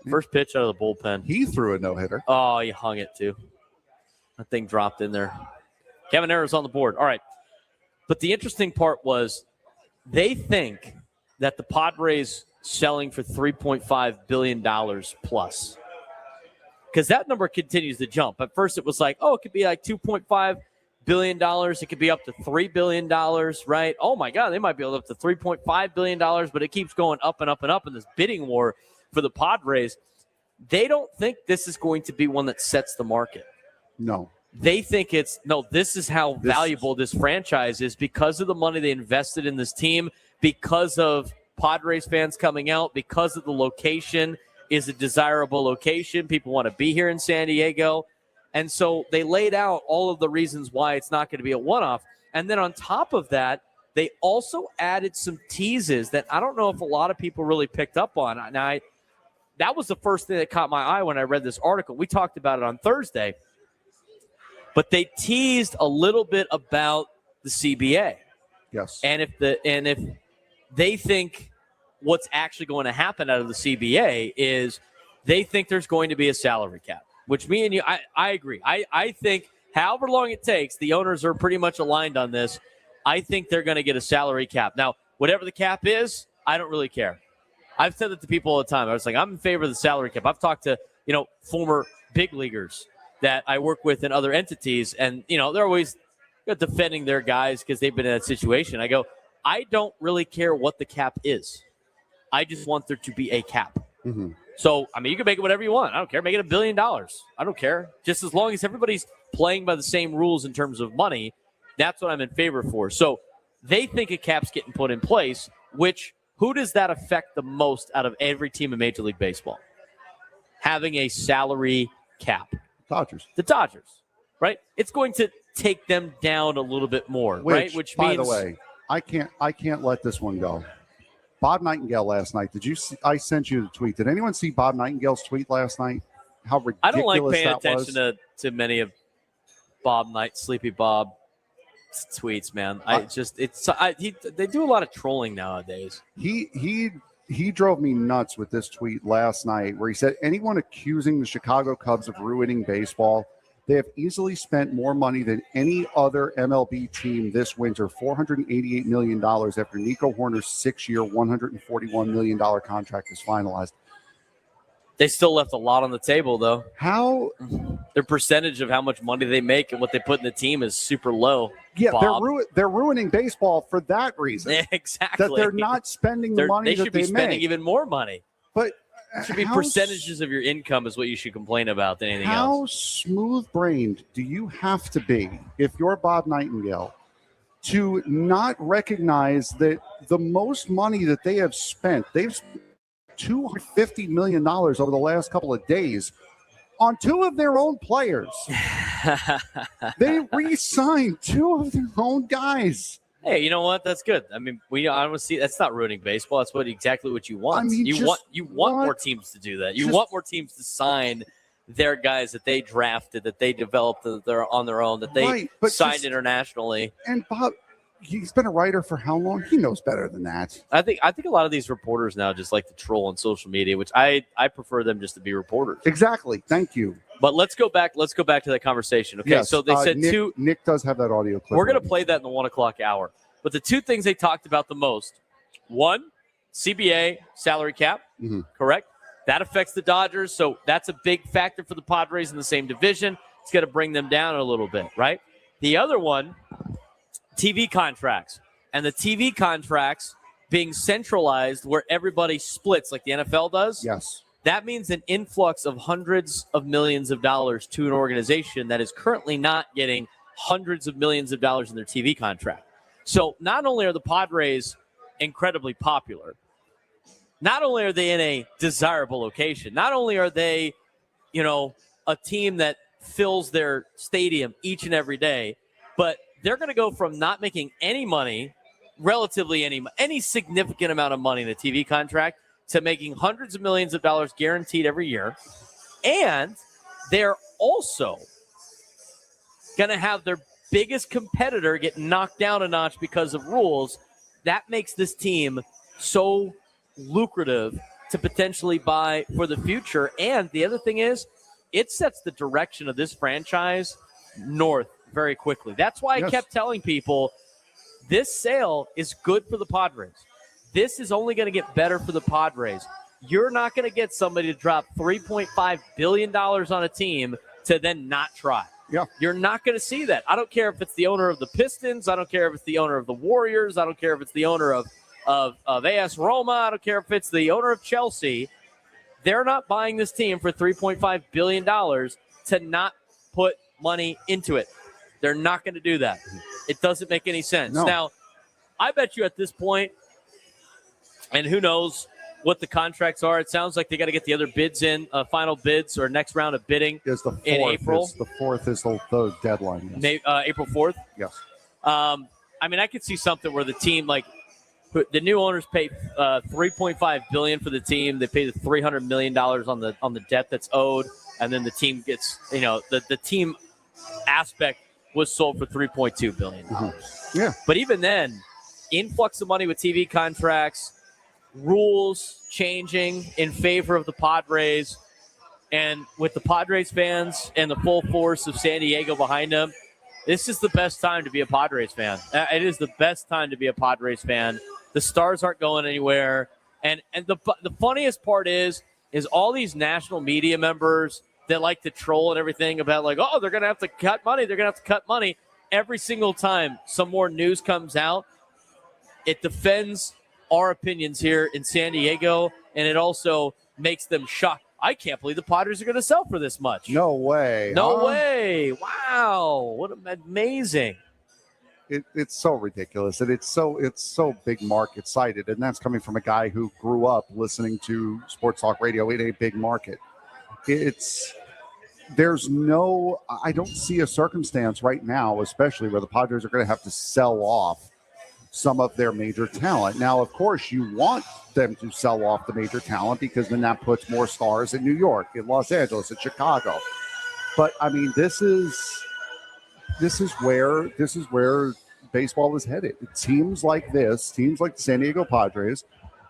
First pitch out of the bullpen. He threw a no-hitter. Oh, he hung it too. That thing dropped in there. Caminero's on the board. All right. But the interesting part was they think that the Padres selling for $3.5 billion plus. Because that number continues to jump. At first it was like, it could be like $2.5 billion. It could be up to $3 billion, right? Oh, my God, they might be up to $3.5 billion, but it keeps going up and up and up in this bidding war for the Padres. They don't think this is going to be one that sets the market. No. They think this is how valuable this franchise is because of the money they invested in this team, because of Padres fans coming out, because of the location is a desirable location. People want to be here in San Diego. And so they laid out all of the reasons why it's not going to be a one-off. And then on top of that, they also added some teases that I don't know if a lot of people really picked up on. Now, that was the first thing that caught my eye when I read this article. We talked about it on Thursday. But they teased a little bit about the CBA. Yes. And if they think what's actually going to happen out of the CBA is they think there's going to be a salary cap, which me and you, I agree. I think however long it takes, the owners are pretty much aligned on this. I think they're going to get a salary cap. Now, whatever the cap is, I don't really care. I've said that to people all the time. I was like, I'm in favor of the salary cap. I've talked to, former big leaguers that I work with in other entities, and, they're always defending their guys because they've been in that situation. I go, I don't really care what the cap is. I just want there to be a cap. Mm-hmm. So, you can make it whatever you want. I don't care. Make it $1 billion. I don't care. Just as long as everybody's playing by the same rules in terms of money, that's what I'm in favor for. So they think a cap's getting put in place, which who does that affect the most out of every team in Major League Baseball? Having a salary cap. Dodgers. The Dodgers, right? It's going to take them down a little bit more, right? Which by means, the way, I can't let this one go. Bob Nightingale last night. Did you see? I sent you the tweet. Did anyone see Bob Nightingale's tweet last night? How ridiculous I don't like paying that attention was. to many of Sleepy Bob tweets, man. They do a lot of trolling nowadays. He drove me nuts with this tweet last night where he said anyone accusing the Chicago Cubs of ruining baseball, they have easily spent more money than any other MLB team this winter, $488 million after Nico Horner's 6-year, $141 million contract is finalized. They still left a lot on the table, though. How? Their percentage of how much money they make and what they put in the team is super low. Yeah, Bob. they're ruining baseball for that reason. Yeah, exactly. That they're not spending the money they should be spending even more money. But it should be percentages of your income is what you should complain about than anything else. How smooth-brained do you have to be if you're Bob Nightingale to not recognize that the most money that they have spent, they've spent $250 million over the last couple of days on two of their own players. They re-signed two of their own guys. Hey, you know what? That's good. I don't see that's not ruining baseball. That's exactly what you want. You want more teams to do that. You want more teams to sign their guys that they drafted, that they developed, that they're on their own, that they signed internationally. And Bob, he's been a writer for how long? He knows better than that. I think a lot of these reporters now just like to troll on social media, which I prefer them just to be reporters. Exactly. Thank you. But let's go back to that conversation. Okay, yes, so they said Nick does have that audio clip. We're going to play that in the 1 o'clock hour. But the two things they talked about the most, one, CBA salary cap, correct? That affects the Dodgers, so that's a big factor for the Padres in the same division. It's going to bring them down a little bit, right? The other one, TV contracts. And the TV contracts being centralized where everybody splits like the NFL does. Yes. That means an influx of hundreds of millions of dollars to an organization that is currently not getting hundreds of millions of dollars in their TV contract. So not only are the Padres incredibly popular, not only are they in a desirable location, not only are they, a team that fills their stadium each and every day, but they're going to go from not making any money, relatively any significant amount of money in a TV contract, to making hundreds of millions of dollars guaranteed every year. And they're also going to have their biggest competitor get knocked down a notch because of rules. That makes this team so lucrative to potentially buy for the future. And the other thing is, it sets the direction of this franchise north very quickly. That's why I kept telling people this sale is good for the Padres. This is only going to get better for the Padres. You're not going to get somebody to drop $3.5 billion on a team to then not try. Yeah. You're not going to see that. I don't care if it's the owner of the Pistons. I don't care if it's the owner of the Warriors. I don't care if it's the owner of AS Roma. I don't care if it's the owner of Chelsea. They're not buying this team for $3.5 billion to not put money into it. They're not going to do that. It doesn't make any sense. No. Now, I bet you at this point, and who knows what the contracts are. It sounds like they got to get the other bids in, final bids or next round of bidding in April. The 4th is the deadline. Yes. April 4th? Yes. I could see something where the team, the new owners pay $3.5 billion for the team. They pay the $300 million on the debt that's owed, and then the team gets, the team aspect was sold for $3.2 billion. Yeah. But even then, influx of money with TV contracts, rules changing in favor of the Padres, and with the Padres fans and the full force of San Diego behind them, this is the best time to be a Padres fan. It is the best time to be a Padres fan. The Stars aren't going anywhere. And the funniest part is all these national media members that like to troll and everything about like, oh, they're going to have to cut money. They're going to have to cut money. Every single time some more news comes out, it defends our opinions here in San Diego, and it also makes them shocked. I can't believe the Padres are going to sell for this much. No way. No way. Wow. What amazing. It's so ridiculous, and it's so big market sided, and that's coming from a guy who grew up listening to sports talk radio in a big market. I don't see a circumstance right now, especially where the Padres are going to have to sell off some of their major talent. Now, of course, you want them to sell off the major talent because then that puts more stars in New York, in Los Angeles, in Chicago. But I mean, this is where baseball is headed. Teams like the San Diego Padres,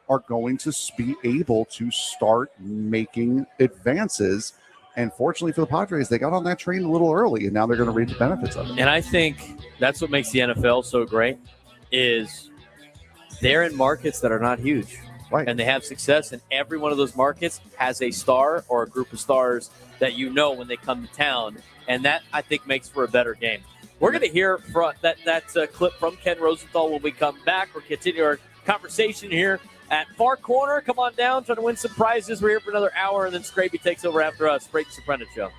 are going to be able to start making advances. And fortunately for the Padres, they got on that train a little early, and now they're going to reap the benefits of it. And I think that's what makes the NFL so great is they're in markets that are not huge. Right. And they have success, and every one of those markets has a star or a group of stars that you know when they come to town. And that, I think, makes for a better game. We're going to hear from that clip from Ken Rosenthal when we come back. We'll continue our conversation here at Far Corner. Come on down, trying to win some prizes. We're here for another hour, and then Scrappy takes over after us. Braden Surprenant Show.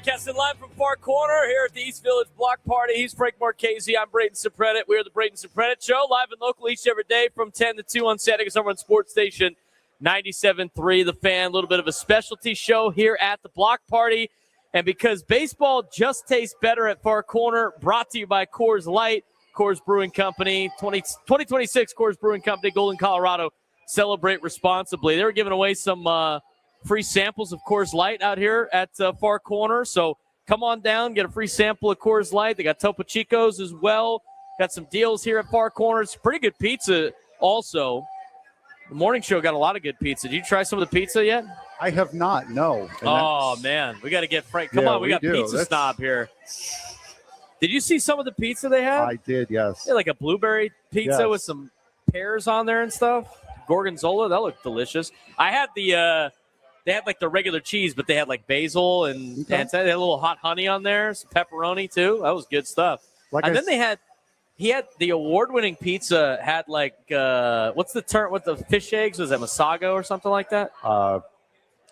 Broadcasting live from Far Corner here at the East Village Block Party. He's Frank Marchese. I'm Braden Surprenant. We are the Braden Surprenant Show, live and local each every day from 10 to 2 on Saturdays over on Sports Station 97.3 The Fan. A little bit of a specialty show here at the Block Party. And because baseball just tastes better at Far Corner, brought to you by Coors Light, Coors Brewing Company, 2026 Coors Brewing Company, Golden, Colorado. Celebrate responsibly. They were giving away some free samples of Coors Light out here at Far Corner. So come on down, get a free sample of Coors Light. They got Topo Chicos as well. Got some deals here at Far Corner. It's pretty good pizza also. The morning show got a lot of good pizza. Did you try some of the pizza yet? I have not, no. And man. We got to get Frank. Come on, we got Pizza Snob here. Did you see some of the pizza they had? I did, yes. Yeah, like a blueberry pizza with some pears on there and stuff. Gorgonzola, that looked delicious. I had they had like the regular cheese, but they had like basil and they had a little hot honey on there, some pepperoni too. That was good stuff. Then he had the award-winning pizza had like what's the term? What the fish eggs? Was that Masago or something like that?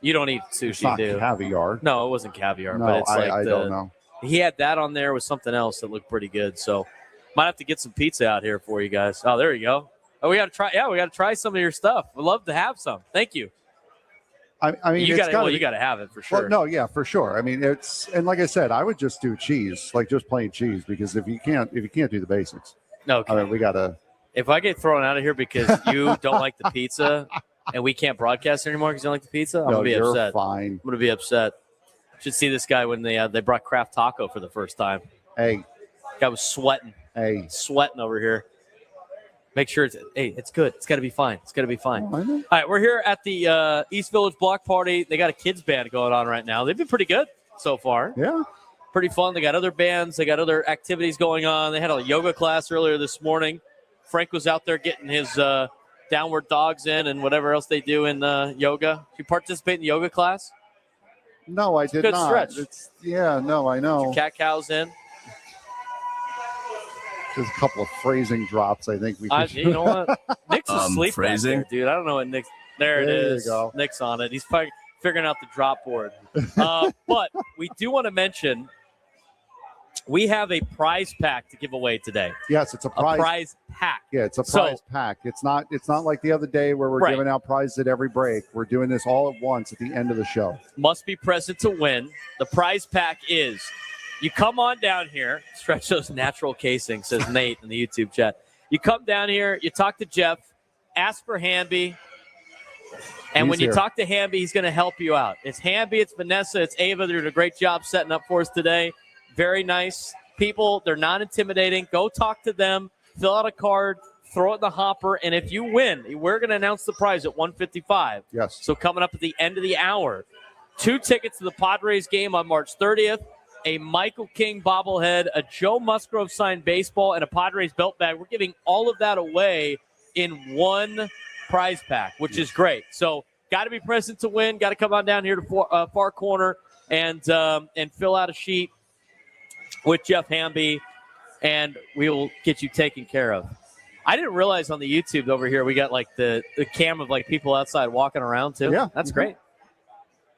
You don't eat sushi, it's not do you? Caviar. No, it wasn't caviar. No, but it's like I don't know. He had that on there with something else that looked pretty good. So might have to get some pizza out here for you guys. Oh, there you go. Oh, we got to try. Yeah, we got to try some of your stuff. We'd love to have some. Thank you. I mean, you got to have it for sure. Well, no, yeah, for sure. I mean, and like I said, I would just do cheese, like just plain cheese, because if you can't do the basics, okay. I mean, we gotta. If I get thrown out of here because you don't like the pizza and we can't broadcast anymore because you don't like the pizza, I'm gonna be upset. Fine. I'm gonna be upset. Should see this guy when they brought Kraft Taco for the first time. Hey, guy was sweating. Hey, sweating over here. Make sure it's good. It's got to be fine. It's got to be fine. All right, we're here at the East Village Block Party. They got a kids band going on right now. They've been pretty good so far. Yeah. Pretty fun. They got other bands. They got other activities going on. They had a yoga class earlier this morning. Frank was out there getting his downward dogs in and whatever else they do in yoga. Did you participate in the yoga class? No, I did good not. Stretch. No, I know. Your cat cows in. There's a couple of phrasing drops, I think we could. You know what? Nick's asleep back there, dude. I don't know what Nick's. There it is. You go. Nick's on it. He's figuring out the drop board. But we do want to mention we have a prize pack to give away today. Yes, it's a prize pack. Yeah, it's a prize pack. It's not like the other day where we're giving out prizes at every break. We're doing this all at once at the end of the show. Must be present to win. The prize pack is you come on down here, stretch those natural casings, says Nate in the YouTube chat. You come down here, you talk to Jeff, ask for Hamby. And when you talk to Hamby, he's going to help you out. It's Hamby, it's Vanessa, it's Ava. They're doing a great job setting up for us today. Very nice people. They're not intimidating. Go talk to them, fill out a card, throw it in the hopper, and if you win, we're going to announce the prize at $155. Yes. So coming up at the end of the hour, 2 tickets to the Padres game on March 30th, a Michael King bobblehead, a Joe Musgrove signed baseball, and a Padres belt bag. We're giving all of that away in one prize pack, which is great. So got to be present to win. Got to come on down here to Far Corner and fill out a sheet with Jeff Hamby, and we will get you taken care of. I didn't realize on the YouTube over here we got like the cam of like people outside walking around too. Yeah, that's great.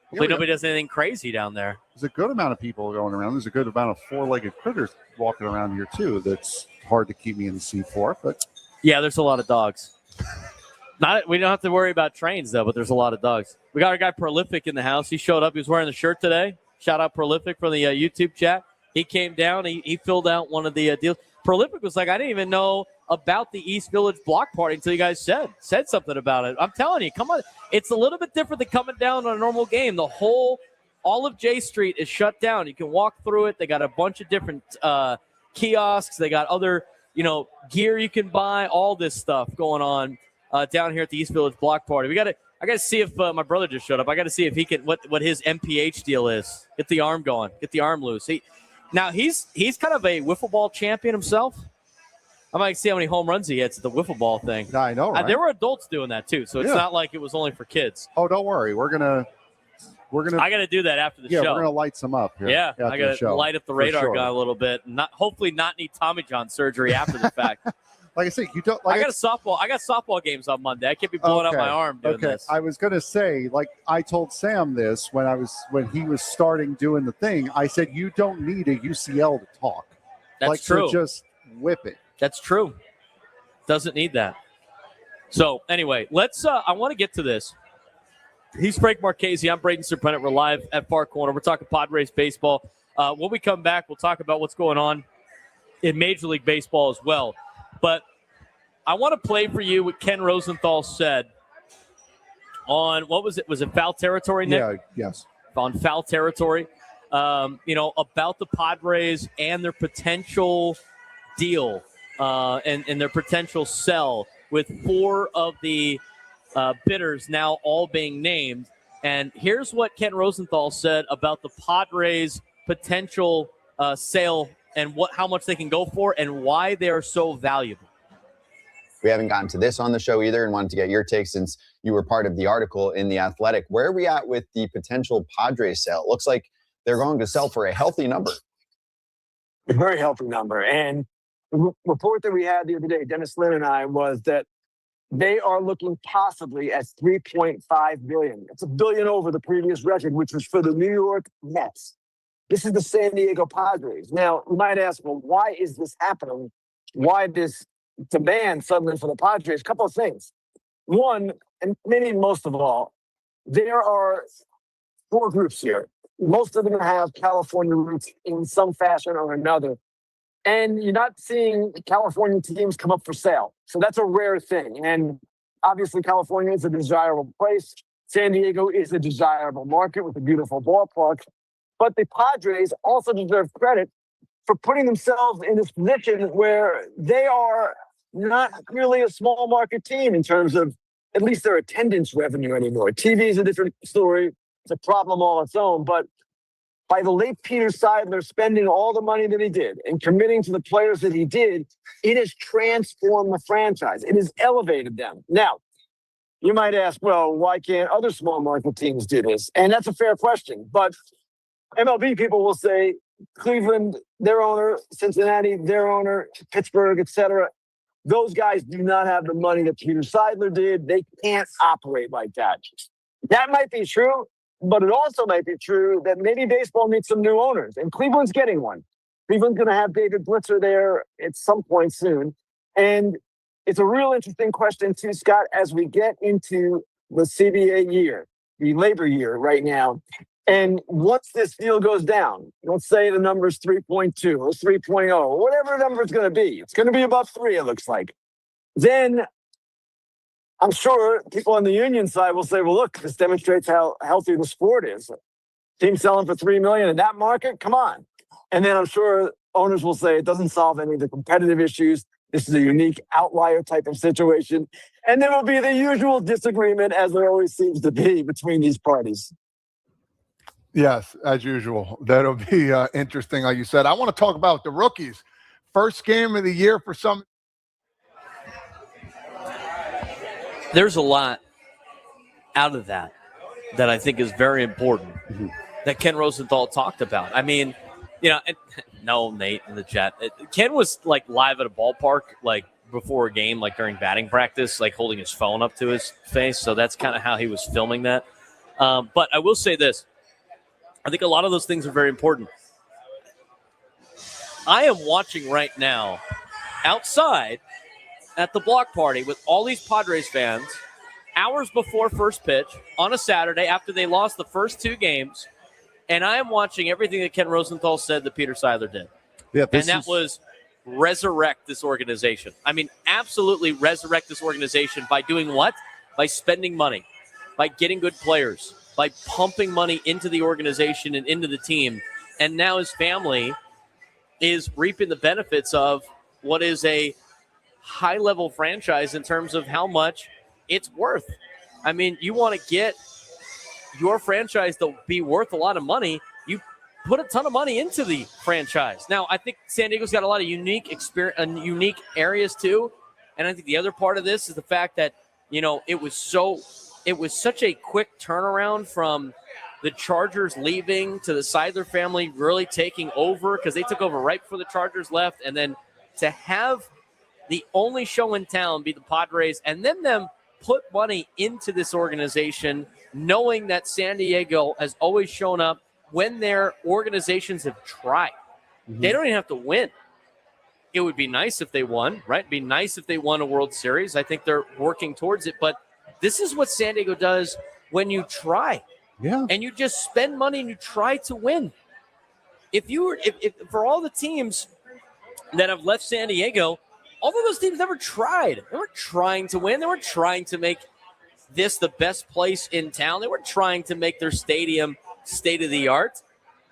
Hopefully nobody does anything crazy down there. There's a good amount of people going around. There's a good amount of four-legged critters walking around here too. That's hard to keep me in the seat for, but yeah, there's a lot of dogs. We don't have to worry about trains though, but there's a lot of dogs. We got our guy Prolific in the house. He showed up. He was wearing the shirt today. Shout out Prolific from the YouTube chat. He came down. He filled out one of the deals. Prolific was like, I didn't even know about the East Village Block Party until you guys said something about it. I'm telling you, come on. It's a little bit different than coming down on a normal game. All of J Street is shut down. You can walk through it. They got a bunch of different kiosks. They got other, gear you can buy, all this stuff going on down here at the East Village Block Party. I got to see if my brother just showed up. I got to see if he can, what his MPH deal is. Get the arm going. Get the arm loose. He's kind of a wiffle ball champion himself. I might see how many home runs he hits at the wiffle ball thing. I know, right? There were adults doing that too, so it's not like it was only for kids. Oh, don't worry. We're gonna. I got to do that after the show. Yeah, we're gonna light some up here. Yeah, I got to light up the radar gun a little bit. Hopefully not need Tommy John surgery after the fact. like I say, you don't. Like I got softball games on Monday. I can't be blowing up my arm doing this. I was going to say, like I told Sam this when he was starting doing the thing. I said, you don't need a UCL to talk. That's true. To just whip it. That's true. Doesn't need that. So anyway, let's. I want to get to this. He's Frank Marchese. I'm Braden Surprenant. We're live at Far Corner. We're talking Padres baseball. When we come back, we'll talk about what's going on in Major League Baseball as well. But I want to play for you what Ken Rosenthal said on, what was it? Was it Foul Territory, Nick? Yeah, yes. On Foul Territory, about the Padres and their potential deal and their potential sell, with 4 of the bidders now all being named. And here's what Ken Rosenthal said about the Padres' potential sale and how much they can go for and why they are so valuable. We haven't gotten to this on the show either, and wanted to get your take since you were part of the article in The Athletic. Where are we at with the potential Padres sale? It looks like they're going to sell for a healthy number. A very healthy number. And the report that we had the other day, Dennis Lynn and I, was that they are looking possibly at $3.5 billion. It's $1 billion over the previous record, which was for the New York Mets. This is the San Diego Padres. Now, you might ask, well, why is this happening? Why this demand suddenly for the Padres? A couple of things. One, and maybe most of all, there are 4 groups here. Most of them have California roots in some fashion or another. And you're not seeing California teams come up for sale. So that's a rare thing. And obviously, California is a desirable place. San Diego is a desirable market with a beautiful ballpark. But the Padres also deserve credit for putting themselves in this position where they are not really a small market team in terms of at least their attendance revenue anymore. TV is a different story. It's a problem all its own. But by the late Peter Seidler spending all the money that he did and committing to the players that he did, it has transformed the franchise. It has elevated them. Now, you might ask, well, why can't other small market teams do this? And that's a fair question. But MLB people will say Cleveland, their owner, Cincinnati, their owner, Pittsburgh, etc. Those guys do not have the money that Peter Seidler did. They can't operate like that. That might be true, but it also might be true that maybe baseball needs some new owners, and Cleveland's getting one. Cleveland's going to have David Blitzer there at some point soon. And it's a real interesting question too, Scott, as we get into the CBA year, the labor year right now. And once this deal goes down, let's say the number's 3.2 or 3.0 or whatever the number it's going to be. It's going to be above 3, it looks like. Then I'm sure people on the union side will say, well, look, this demonstrates how healthy the sport is. Team selling for $3 million in that market? Come on. And then I'm sure owners will say it doesn't solve any of the competitive issues. This is a unique outlier type of situation. And there will be the usual disagreement, as there always seems to be, between these parties. Yes, as usual. That'll be interesting, like you said. I want to talk about the rookies. First game of the year for some. There's a lot out of that I think is very important that Ken Rosenthal talked about. I mean, no, Nate in the chat. Ken was like live at a ballpark, like before a game, like during batting practice, like holding his phone up to his face. So that's kind of how he was filming that. But I will say this. I think a lot of those things are very important. I am watching right now outside at the block party with all these Padres fans hours before first pitch on a Saturday after they lost the first 2 games. And I am watching everything that Ken Rosenthal said that Peter Seidler did. Yeah, and that was resurrect this organization. I mean, absolutely resurrect this organization by doing what? By spending money, by getting good players, by pumping money into the organization and into the team. And now his family is reaping the benefits of what is a high-level franchise in terms of how much it's worth. I mean, you want to get your franchise to be worth a lot of money, you put a ton of money into the franchise. Now, I think San Diego's got a lot of unique areas too. And I think the other part of this is the fact that, it was such a quick turnaround from the Chargers leaving to the Seidler family really taking over, because they took over right before the Chargers left. And then to have the only show in town be the Padres, and then them put money into this organization, knowing that San Diego has always shown up when their organizations have tried. They don't even have to win. It would be nice if they won, right? It'd be nice if they won a World Series. I think they're working towards it. But this is what San Diego does when you try. Yeah. And you just spend money and you try to win. If for all the teams that have left San Diego, all of those teams never tried. They weren't trying to win. They weren't trying to make this the best place in town. They weren't trying to make their stadium state of the art.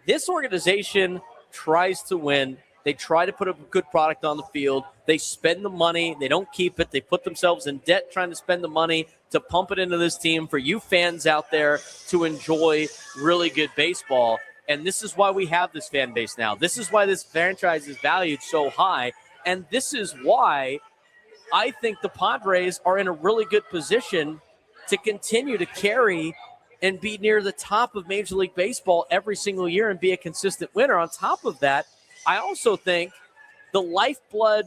This organization tries to win. They try to put a good product on the field. They spend the money. They don't keep it. They put themselves in debt trying to spend the money to pump it into this team for you fans out there to enjoy really good baseball. And this is why we have this fan base now. This is why this franchise is valued so high. And this is why I think the Padres are in a really good position to continue to carry and be near the top of Major League Baseball every single year and be a consistent winner. On top of that, I also think the lifeblood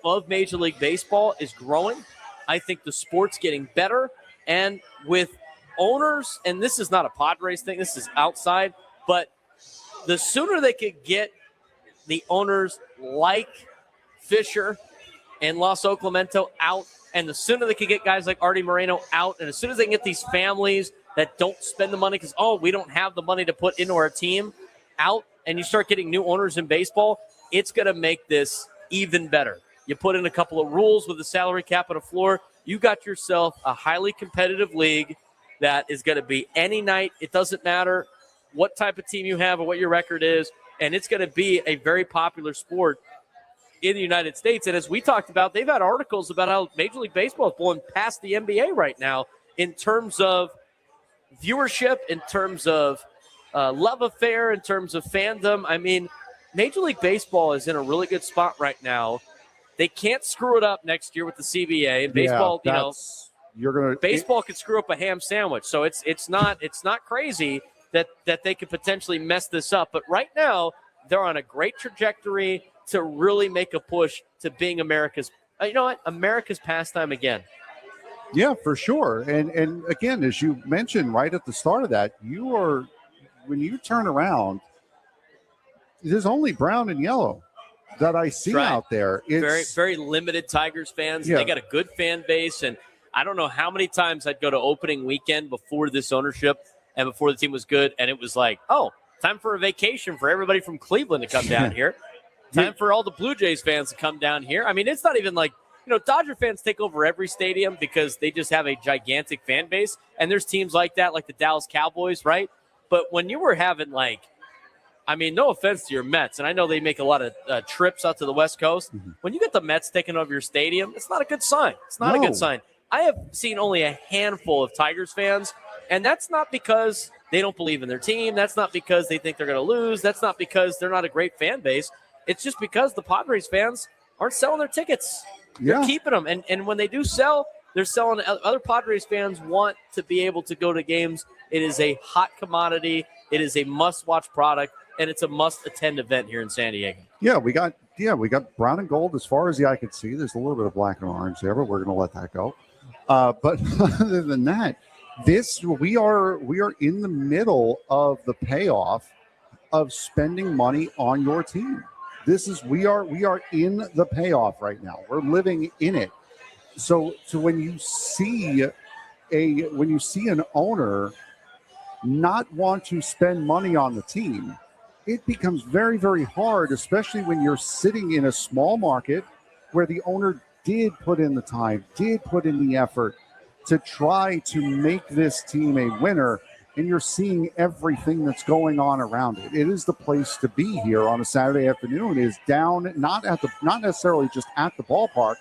of Major League Baseball is growing. I think the sport's getting better. And with owners, and this is not a Padres thing, this is outside, but the sooner they could get the owners like Fisher and Los Oclamento out, and the sooner they could get guys like Artie Moreno out, and as soon as they can get these families that don't spend the money because, we don't have the money to put into our team out, and you start getting new owners in baseball, it's going to make this even better. You put in a couple of rules with the salary cap and a floor, you got yourself a highly competitive league that is going to be any night. It doesn't matter what type of team you have or what your record is, and it's going to be a very popular sport in the United States. And as we talked about, they've had articles about how Major League Baseball is blowing past the NBA right now in terms of viewership, in terms of love affair, in terms of fandom. I mean, Major League Baseball is in a really good spot right now. They can't screw it up next year with the CBA. And baseball, baseball could screw up a ham sandwich. So it's not crazy that they could potentially mess this up. But right now, they're on a great trajectory to really make a push to being America's pastime again. Yeah, for sure. And again, as you mentioned right at the start of that, when you turn around, there's only brown and yellow that I see out there. It's very, very limited Tigers fans. Yeah. They got a good fan base. And I don't know how many times I'd go to opening weekend before this ownership and before the team was good. And it was like, time for a vacation for everybody from Cleveland to come down here. Time for all the Blue Jays fans to come down here. I mean, it's not even like, Dodger fans take over every stadium because they just have a gigantic fan base. And there's teams like that, like the Dallas Cowboys, right? But when you were having no offense to your Mets, and I know they make a lot of trips out to the West Coast. Mm-hmm. When you get the Mets taking over your stadium, it's not a good sign. It's not a good sign. I have seen only a handful of Tigers fans, and that's not because they don't believe in their team. That's not because they think they're going to lose. That's not because they're not a great fan base. It's just because the Padres fans aren't selling their tickets. They're keeping them. And when they do sell, they're selling. Other Padres fans want to be able to go to games. It is a hot commodity. It is a must-watch product, and it's a must-attend event here in San Diego. Yeah, we got brown and gold as far as the eye could see. There's a little bit of black and orange there, but we're going to let that go. But other than that, we are in the middle of the payoff of spending money on your team. We are in the payoff right now. We're living in it. So when you see an owner not want to spend money on the team, it becomes very, very hard, especially when you're sitting in a small market where the owner did put in the time, did put in the effort to try to make this team a winner, and you're seeing everything that's going on around it. It is the place to be here on a Saturday afternoon, is down, not necessarily just at the ballpark,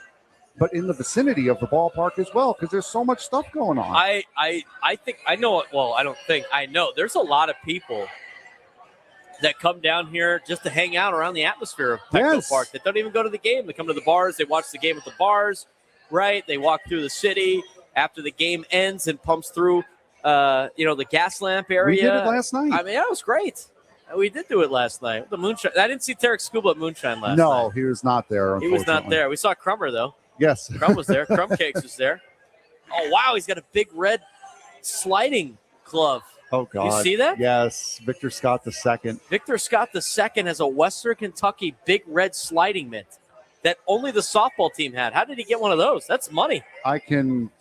but in the vicinity of the ballpark as well, because there's so much stuff going on. I think I know it. Well, I don't think I know. There's a lot of people that come down here just to hang out around the atmosphere of Petco Park that don't even go to the game. They come to the bars. They watch the game at the bars, right? They walk through the city after the game ends and pumps through, the gas lamp area. We did it last night. I mean, that was great. We did do it last night. The moonshine. I didn't see Tarek Scuba at Moonshine last night. No, he was not there. He was not there. We saw Crummer, though. Yes. Crumb was there. Crumb Cakes was there. Oh, wow. He's got a big red sliding glove. Oh, God. You see that? Yes. Victor Scott II. Victor Scott II has a Western Kentucky big red sliding mitt that only the softball team had. How did he get one of those? That's money.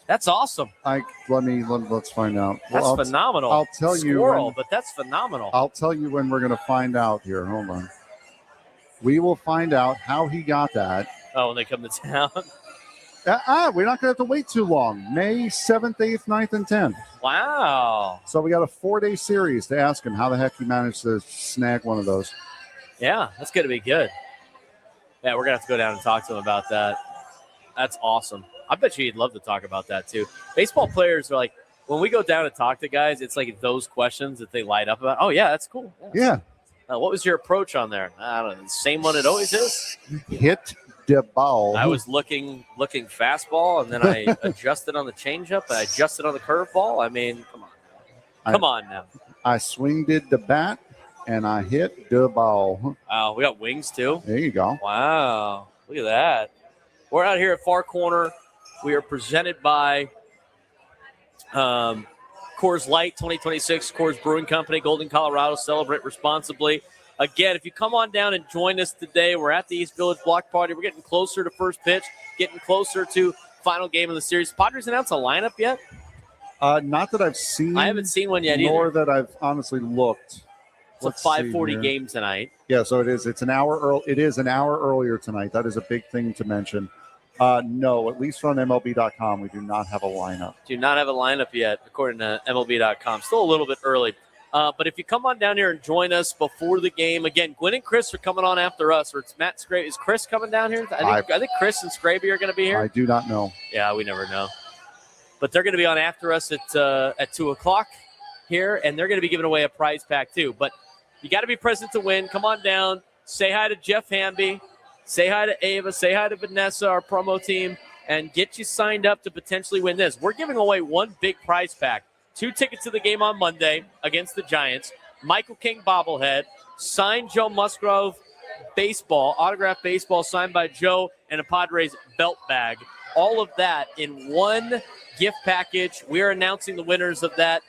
That's awesome. Let's find out. That's phenomenal. I'll tell you. Squirrel, but that's phenomenal. I'll tell you when we're going to find out here. Hold on. We will find out how he got that. Oh, when they come to town. We're not going to have to wait too long. May 7th, 8th, 9th, and 10th. Wow. So we got a 4-day series to ask him how the heck he managed to snag one of those. Yeah, that's going to be good. Yeah, we're going to have to go down and talk to him about that. That's awesome. I bet you he'd love to talk about that, too. Baseball players are like, when we go down and talk to guys, it's like those questions that they light up about. Oh, yeah, that's cool. Yeah. What was your approach on there? I don't know. The same one it always is? Hit the ball. I was looking fastball, and then I adjusted on the changeup, and I adjusted on the curveball. I mean, come on now. Come on now. I swinged the bat, and I hit the ball. Wow, we got wings, too. There you go. Wow. Look at that. We're out here at Far Corner. We are presented by Coors Light 2026, Coors Brewing Company, Golden, Colorado. Celebrate responsibly. Again, if you come on down and join us today, we're at the East Village Block Party. We're getting closer to first pitch, getting closer to final game of the series. Padres announced a lineup yet? Not that I've seen. I haven't seen one yet nor either. that I've honestly looked. It's a 5:40 game tonight. Yeah, so it is. It's an hour early. It is an hour earlier tonight. That is a big thing to mention. No, at least from MLB.com, we do not have a lineup. Do not have a lineup yet, according to MLB.com. Still a little bit early. But if you come on down here and join us before the game, again, Gwen and Chris are coming on after us, or it's Matt Scraby. Is Chris coming down here? I think Chris and Scraby are going to be here. I do not know. Yeah, we never know. But they're going to be on after us at 2 o'clock here, and they're going to be giving away a prize pack too. But you got to be present to win. Come on down. Say hi to Jeff Hamby. Say hi to Ava. Say hi to Vanessa, our promo team, and get you signed up to potentially win this. We're giving away one big prize pack. 2 tickets to the game on Monday against the Giants. Michael King bobblehead. Signed Joe Musgrove baseball, autographed baseball signed by Joe, and a Padres belt bag. All of that in one gift package. We're announcing the winners of that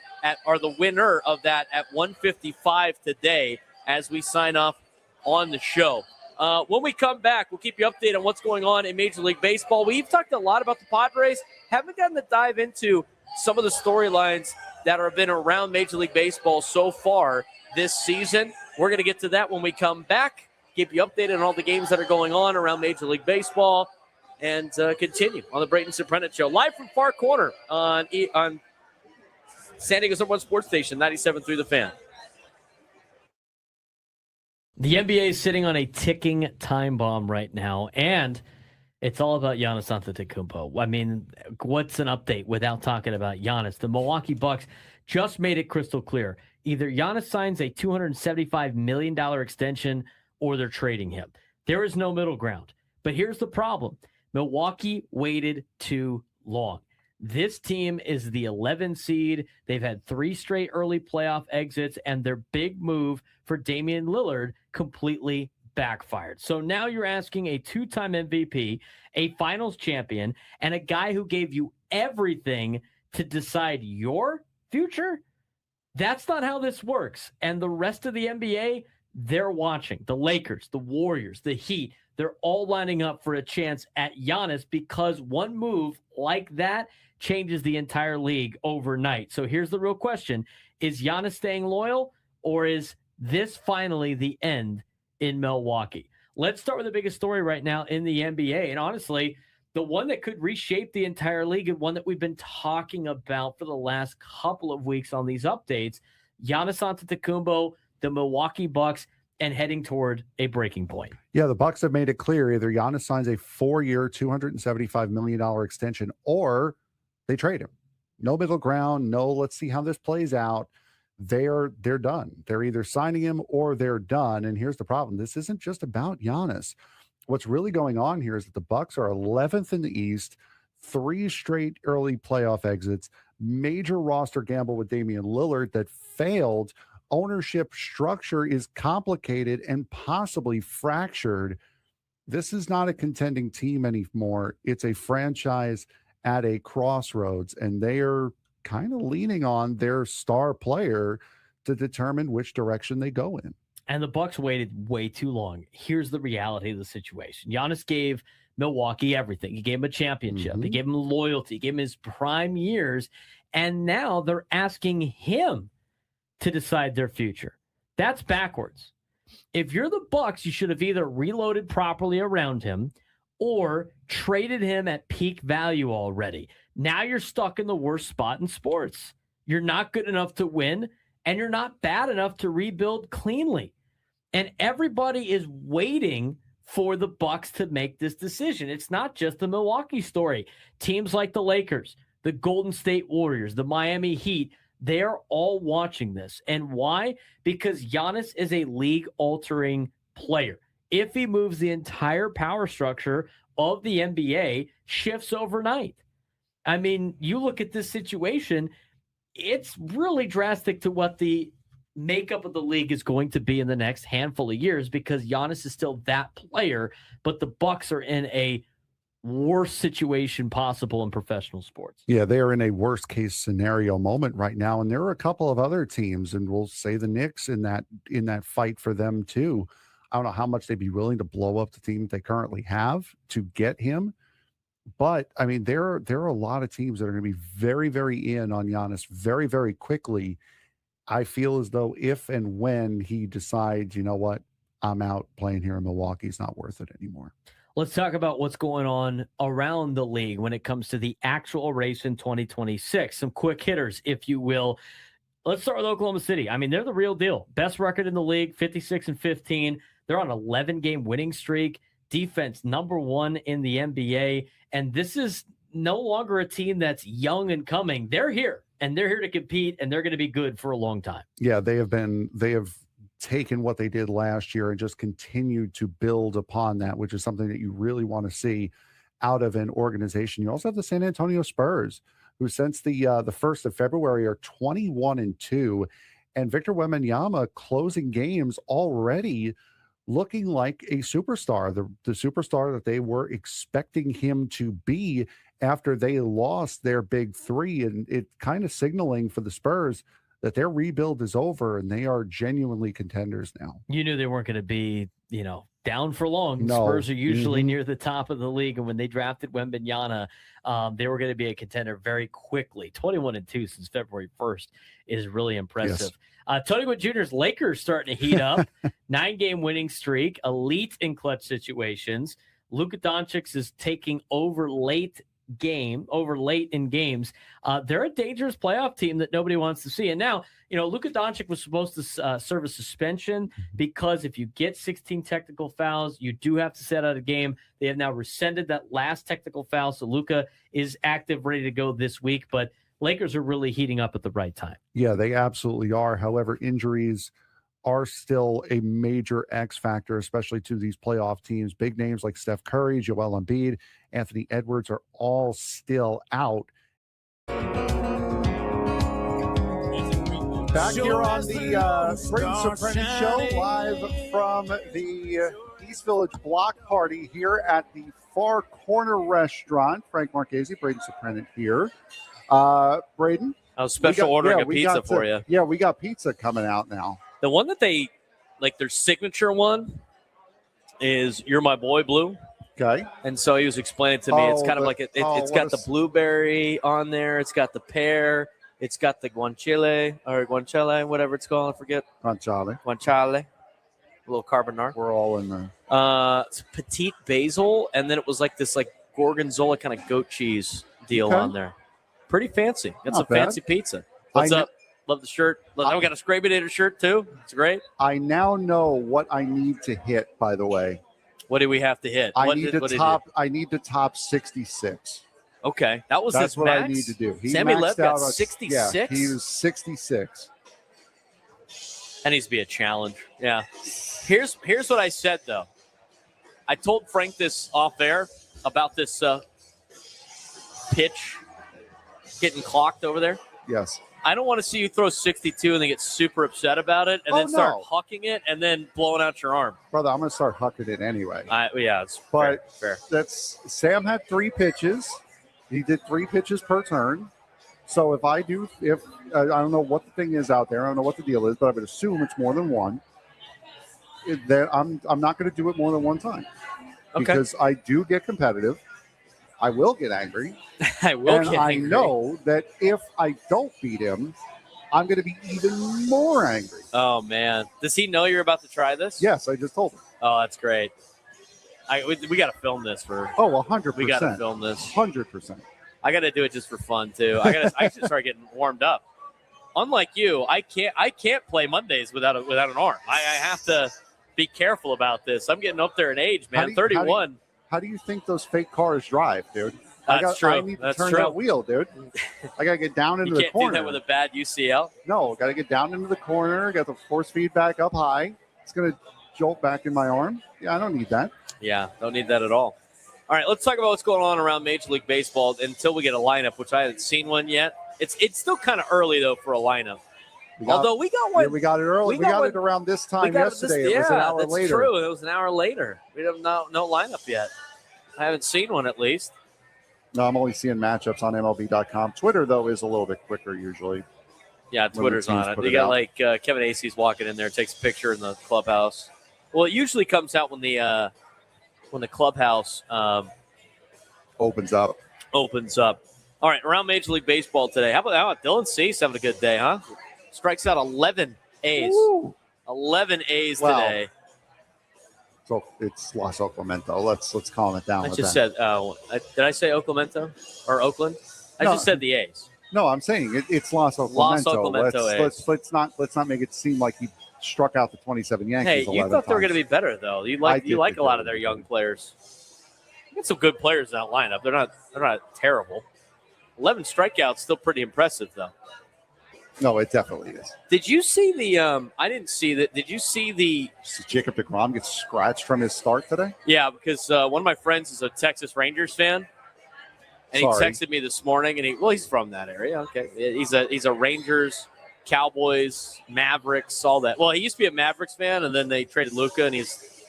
the winner of that at 1:55 today as we sign off on the show. When we come back, we'll keep you updated on what's going on in Major League Baseball. We've talked a lot about the Padres. Haven't gotten to dive into some of the storylines that have been around Major League Baseball so far this season. We're going to get to that when we come back. Keep you updated on all the games that are going on around Major League Baseball and continue on the Braden Surprenant Show. Live from Far Corner on San Diego's #1 sports station, 97.3 The Fan. The NBA is sitting on a ticking time bomb right now, and it's all about Giannis Antetokounmpo. I mean, what's an update without talking about Giannis? The Milwaukee Bucks just made it crystal clear. Either Giannis signs a $275 million extension or they're trading him. There is no middle ground. But here's the problem. Milwaukee waited too long. This team is the 11 seed. They've had 3 straight early playoff exits, and their big move for Damian Lillard completely backfired. So now you're asking a 2-time MVP, a finals champion, and a guy who gave you everything to decide your future? That's not how this works. And the rest of the NBA, they're watching. The Lakers, the Warriors, the Heat, they're all lining up for a chance at Giannis because one move like that changes the entire league overnight. So here's the real question. Is Giannis staying loyal, or is this finally the end in Milwaukee? Let's start with the biggest story right now in the NBA. And honestly, the one that could reshape the entire league and one that we've been talking about for the last couple of weeks on these updates, Giannis Antetokounmpo, the Milwaukee Bucks, and heading toward a breaking point. Yeah, the Bucks have made it clear either Giannis signs a 4-year, $275 million extension, or they trade him. No middle ground. No, let's see how this plays out. They're done. They're either signing him or they're done. And here's the problem. This isn't just about Giannis. What's really going on here is that the Bucks are 11th in the East, 3 straight early playoff exits, major roster gamble with Damian Lillard that failed ownership structure is complicated and possibly fractured. This is not a contending team anymore. It's a franchise at a crossroads, and they are kind of leaning on their star player to determine which direction they go in. And the Bucks waited way too long. Here's the reality of the situation. Giannis gave Milwaukee everything. He gave him a championship. He gave him loyalty. He gave him his prime years. And now they're asking him to decide their future. That's backwards. If you're the Bucks, you should have either reloaded properly around him or traded him at peak value already. Now you're stuck in the worst spot in sports. You're not good enough to win, and you're not bad enough to rebuild cleanly. And everybody is waiting for the Bucks to make this decision. It's not just the Milwaukee story. Teams like the Lakers, the Golden State Warriors, the Miami Heat, they're all watching this. And why? Because Giannis is a league-altering player. If he moves, the entire power structure of the NBA shifts overnight. I mean, you look at this situation, it's really drastic to what the makeup of the league is going to be in the next handful of years, because Giannis is still that player, but the Bucks are in a worst situation possible in professional sports. Yeah, they are in a worst case scenario moment right now, and there are a couple of other teams, and we'll say the Knicks in that fight for them too. I don't know how much they'd be willing to blow up the team they currently have to get him, but I mean there are a lot of teams that are going to be very, very in on Giannis very, very quickly. I feel as though if and when he decides, you know what, I'm out playing here in Milwaukee, it's not worth it anymore. Let's talk about what's going on around the league when it comes to the actual race in 2026. Some quick hitters, if you will. Let's start with Oklahoma City. I mean, they're the real deal. Best record in the league, 56-15. They're on an 11-game winning streak. Defense, number one in the NBA. And this is no longer a team that's young and coming. They're here, and they're here to compete, and they're going to be good for a long time. Yeah, they have taken what they did last year and just continued to build upon that, which is something that you really want to see out of an organization. You also have the San Antonio Spurs, who since the 1st of February are 21-2, and Victor Wembanyama closing games already looking like a superstar, the superstar that they were expecting him to be after they lost their big three, and it kind of signaling for the Spurs that their rebuild is over and they are genuinely contenders now. You knew they weren't going to be, down for long. No. Spurs are usually near the top of the league, and when they drafted Wembanyama, they were going to be a contender very quickly. 21-2 since February 1st is really impressive. Yes. Tony Gwynn Jr.'s Lakers starting to heat up. 9-game winning streak, elite in clutch situations. Luka Doncic is taking over late in games. They're a dangerous playoff team that nobody wants to see. And now, Luka Doncic was supposed to serve a suspension because if you get 16 technical fouls, you do have to set out a game. They have now rescinded that last technical foul, so Luka is active, ready to go this week. But Lakers are really heating up at the right time. Yeah, they absolutely are. However, injuries are still a major X factor, especially to these playoff teams. Big names like Steph Curry, Joel Embiid, Anthony Edwards are all still out. Back here on the Braden Surprenant Show, live from the East Village Block Party here at the Far Corner Restaurant. Frank Marchese, Braden Surprenant here. Braden? I was ordering a pizza for you. Yeah, we got pizza coming out now. The one that they, their signature one is You're My Boy Blue. Okay. And so he was explaining to me, it's kind of like, it's got the blueberry on there. It's got the pear. It's got the guanciale, whatever it's called. I forget. Guanciale. A little carbonara. We're all in there. It's petite basil. And then it was like this gorgonzola kind of goat cheese deal on there. Pretty fancy. It's a fancy pizza. What's up? Love the shirt. We got a Scrabydator shirt too. It's great. I now know what I need to hit, by the way. What do we have to hit? I need to top 66. Okay. That's his what max? I need to do. Sammy Lev got 66? Yeah, he was 66. That needs to be a challenge. Yeah. Here's what I said, though. I told Frank this off air about this pitch getting clocked over there. Yes. I don't want to see you throw 62 and then get super upset about it and then start hucking it and then blowing out your arm. Brother, I'm going to start hucking it anyway. Yeah, it's but fair. Sam had 3 pitches. He did 3 pitches per turn. So if I don't know what the thing is out there, I don't know what the deal is, but I would assume it's more than one. Then I'm not going to do it more than one time. Okay. Because I do get competitive. I will get angry. I know that if I don't beat him, I'm going to be even more angry. Oh, man. Does he know you're about to try this? Yes, I just told him. Oh, that's great. We got to film this for. Oh, 100%. We got to film this. 100%. I got to do it just for fun too. I should start getting warmed up. Unlike you, I can't play Mondays without an arm. I have to be careful about this. I'm getting up there in age, man. 31. How do you think those fake cars drive, dude? That's true. I need to turn that wheel, dude. I got to get down into the corner. You can't do that with a bad UCL? No, got to get down into the corner, got the force feedback up high. It's going to jolt back in my arm. Yeah, I don't need that. Yeah, don't need that at all. All right, let's talk about what's going on around Major League Baseball until we get a lineup, which I haven't seen one yet. It's still kind of early, though, for a lineup. Although we got one. Yeah, we got it early. We got it around this time yesterday. It was an hour later. That's true. It was an hour later. We have no lineup yet. I haven't seen one, at least. No, I'm only seeing matchups on MLB.com. Twitter, though, is a little bit quicker usually. Yeah, Twitter's on it. You got Kevin Acey's walking in there, takes a picture in the clubhouse. Well, it usually comes out when the clubhouse opens up. All right, around Major League Baseball today. How about Dylan Cease having a good day, huh? Strikes out 11 A's. Woo. 11 A's today. So it's Los Oclamento. Let's calm it down. I just said. Did I say Oclamento or Oakland? I just said the A's. No, I'm saying it's Los Oclamento. Los Oclamento A's. Let's not make it seem like he struck out the 27 Yankees. Hey, you thought they were going to be better though. You like a lot of their young players. You got some good players in that lineup. They're not terrible. 11 strikeouts, still pretty impressive though. No, it definitely is. Did you see the? I didn't see that. Did you see the? Jacob deGrom gets scratched from his start today. Yeah, because one of my friends is a Texas Rangers fan, and he texted me this morning, and he's from that area. Okay, he's a Rangers, Cowboys, Mavericks, all that. Well, he used to be a Mavericks fan, and then they traded Luka, and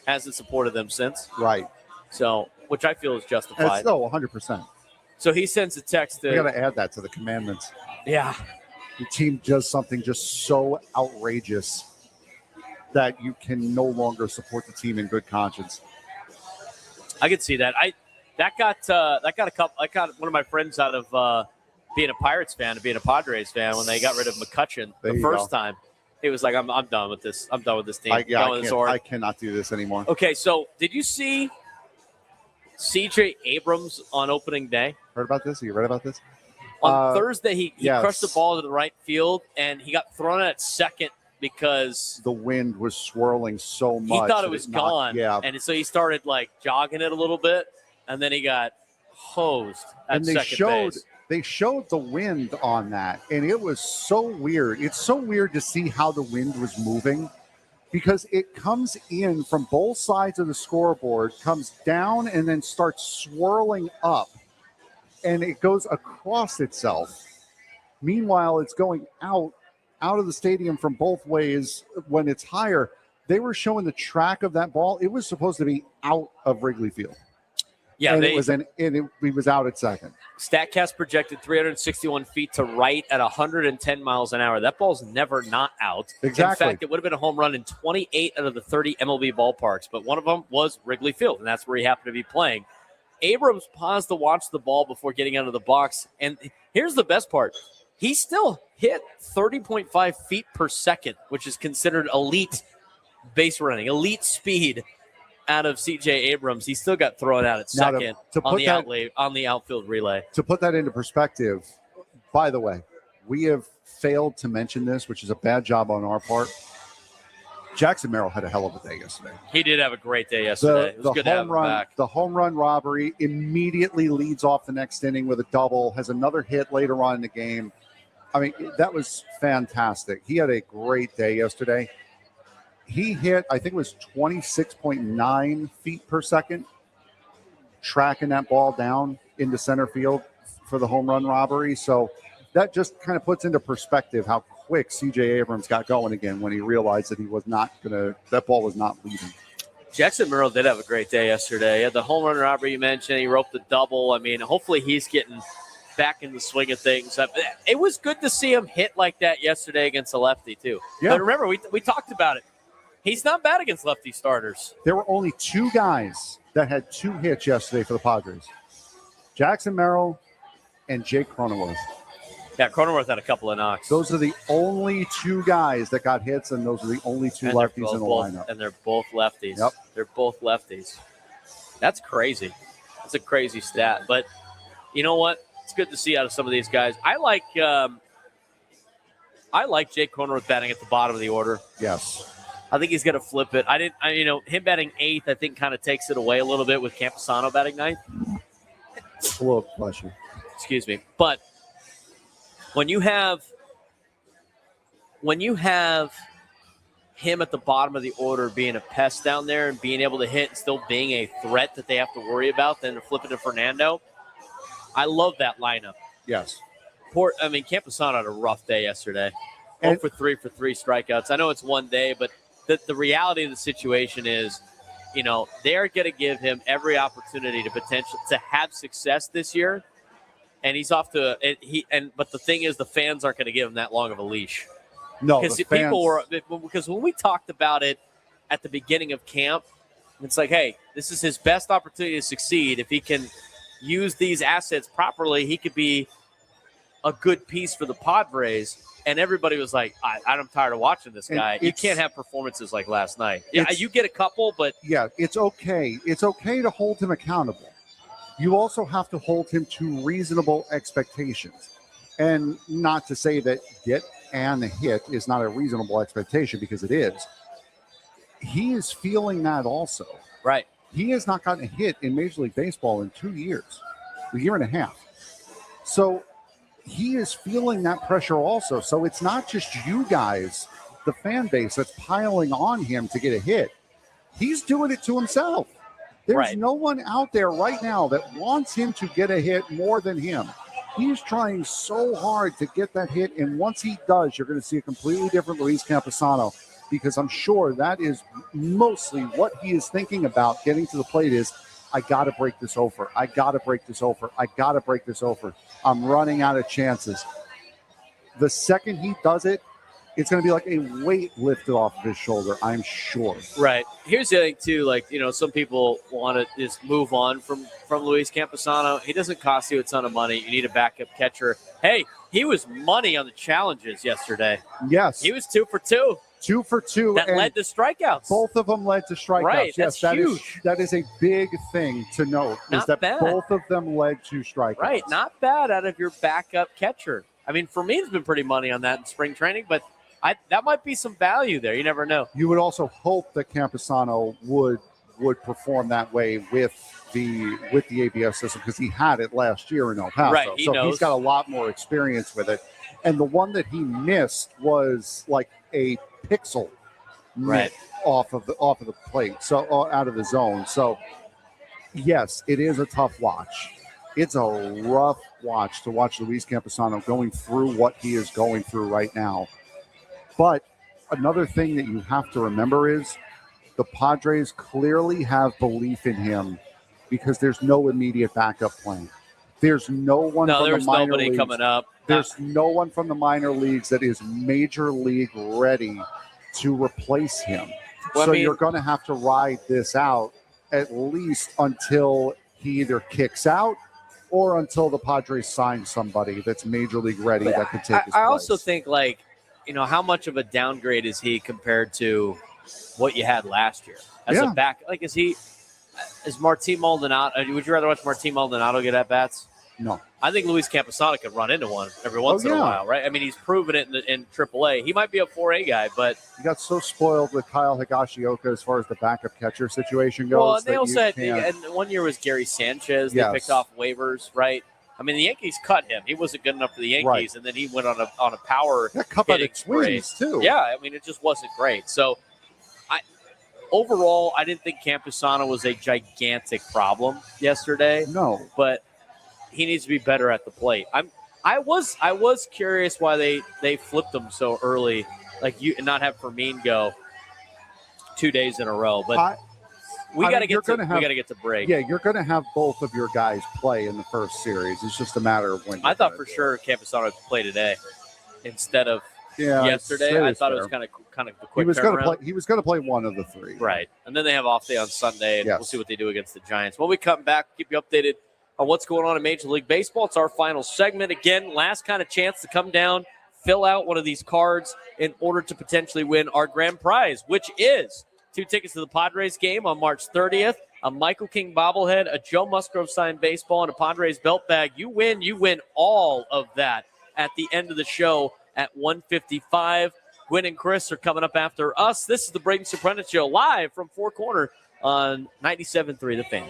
hasn't supported them since. Right. So, which I feel is justified. 100%. So he sends a text to. You got to add that to the commandments. Yeah. The team does something just so outrageous that you can no longer support the team in good conscience. I could see that. I got one of my friends out of being a Pirates fan to being a Padres fan when they got rid of McCutchen the first time. He was like, I'm done with this. I'm done with this team. I cannot do this anymore. Okay, so did you see C.J. Abrams on opening day? Heard about this? You read about this? On Thursday, he crushed the ball to the right field, and he got thrown at second because the wind was swirling so much. He thought it was gone. And so he started jogging it a little bit, and then he got hosed at second base. They showed the wind on that, and it was so weird. It's so weird to see how the wind was moving because it comes in from both sides of the scoreboard, comes down, and then starts swirling up. And it goes across itself. Meanwhile, it's going out of the stadium from both ways when it's higher. They were showing the track of that ball. It was supposed to be out of Wrigley Field. Yeah, and he was out at second. StatCast projected 361 feet to right at 110 miles an hour. That ball's never not out. Exactly. In fact, it would have been a home run in 28 out of the 30 MLB ballparks, but one of them was Wrigley Field, and that's where he happened to be playing. Abrams paused to watch the ball before getting out of the box. And here's the best part. He still hit 30.5 feet per second, which is considered elite base running, elite speed out of C.J. Abrams. He still got thrown out at second on the outfield relay. To put that into perspective, by the way, we have failed to mention this, which is a bad job on our part. Jackson Merrill had a hell of a day yesterday. He did have a great day yesterday. It was good to have him back. The home run robbery immediately leads off the next inning with a double, has another hit later on in the game. I mean, that was fantastic. He had a great day yesterday. He hit, I think it was 26.9 feet per second, tracking that ball down into center field for the home run robbery. So that just kind of puts into perspective how quick C.J. Abrams got going again when he realized that he was not that ball was not leaving. Jackson Merrill did have a great day yesterday. He had the home run robbery you mentioned. He roped the double. I mean, hopefully he's getting back in the swing of things. It was good to see him hit like that yesterday against a lefty, too. Yeah. But remember, we talked about it. He's not bad against lefty starters. There were only 2 guys that had 2 hits yesterday for the Padres. Jackson Merrill and Jake Cronenworth. Yeah, Cronenworth had a couple of knocks. Those are the only 2 guys that got hits, and those are the only 2 lefties in the lineup. And they're both lefties. Yep. They're both lefties. That's crazy. That's a crazy stat. But you know what? It's good to see out of some of these guys. I like Jake Cronenworth batting at the bottom of the order. Yes. I think he's going to flip it. Him batting 8th, I think kind of takes it away a little bit with Camposano batting 9th. Hello, bless you. Excuse me. But when you have him at the bottom of the order being a pest down there and being able to hit and still being a threat that they have to worry about, then flip it to Fernando. I love that lineup. Yes. Camposano had a rough day yesterday. 0 for 3 for 3 strikeouts. I know it's one day, but the reality of the situation is, they're going to give him every opportunity to have success this year. And he's off to but the thing is, the fans aren't going to give him that long of a leash. No, because when we talked about it at the beginning of camp, it's like, hey, this is his best opportunity to succeed. If he can use these assets properly, he could be a good piece for the Padres. And everybody was like, I'm tired of watching this guy. You can't have performances like last night. Yeah, you get a couple, but yeah, it's okay. It's okay to hold him accountable. You also have to hold him to reasonable expectations. And not to say that get and hit is not a reasonable expectation, because it is. He is feeling that also. Right. He has not gotten a hit in Major League Baseball in 2 years, a year and a half. So he is feeling that pressure also. So it's not just you guys, the fan base, that's piling on him to get a hit. He's doing it to himself. There's no one out there right now that wants him to get a hit more than him. He's trying so hard to get that hit, and once he does, you're going to see a completely different Luis Camposano, because I'm sure that is mostly what he is thinking about getting to the plate is, I got to break this over. I got to break this over. I got to break this over. I'm running out of chances. The second he does it, it's going to be like a weight lifted off of his shoulder, I'm sure. Right. Here's the thing, too. Some people want to just move on from Luis Camposano. He doesn't cost you a ton of money. You need a backup catcher. Hey, he was money on the challenges yesterday. Yes. He was 2 for 2. 2 for 2. That led to strikeouts. Both of them led to strikeouts. Right. Yes, that's huge. That is a big thing to note. Not is that bad. Both of them led to strikeouts. Right. Not bad out of your backup catcher. For me, it's been pretty money on that in spring training, but that might be some value there. You never know. You would also hope that Camposano would perform that way with the ABS system, because he had it last year in El Paso. Right, He's got a lot more experience with it. And the one that he missed was like a pixel off of the plate, so out of the zone. So yes, it is a tough watch. It's a rough watch to watch Luis Camposano going through what he is going through right now. But another thing that you have to remember is the Padres clearly have belief in him, because there's no immediate backup plan. There's no one from the minor nobody leagues. Coming up. There's no one from the minor leagues that is major league ready to replace him. So you're going to have to ride this out at least until he either kicks out or until the Padres sign somebody that's major league ready that could take his place. I also think, how much of a downgrade is he compared to what you had last year as a back? Is Martín Maldonado? Would you rather watch Martín Maldonado get at bats? No. I think Luis Camposano could run into one every once in a while, right? He's proven it in AAA. He might be a 4A guy, but he got so spoiled with Kyle Higashioka as far as the backup catcher situation goes. Well, they also had, and one year was Gary Sanchez. They picked off waivers, right? The Yankees cut him. He wasn't good enough for the Yankees, and then he went on a power hitting spree too. Yeah, it just wasn't great. So, overall, I didn't think Camposano was a gigantic problem yesterday. No, but he needs to be better at the plate. I was curious why they flipped them so early, like you and not have Fermin go 2 days in a row. But we got to get to break. Yeah, you're going to have both of your guys play in the first series. It's just a matter of when. I thought for sure Campusano would play today instead of yesterday. I thought it was kind of the quick turnaround. He was going to play one of the three. Right, and then they have off day on Sunday, and we'll see what they do against the Giants. When we come back, keep you updated on what's going on in Major League Baseball. It's our final segment. Again, last kind of chance to come down, fill out one of these cards in order to potentially win our grand prize, which is 2 tickets to the Padres game on March 30th, a Michael King bobblehead, a Joe Musgrove signed baseball, and a Padres belt bag. You win all of that at the end of the show at 1:55. Gwen and Chris are coming up after us. This is the Braden Surprenant Show live from Four Corner on 97.3 The Fan.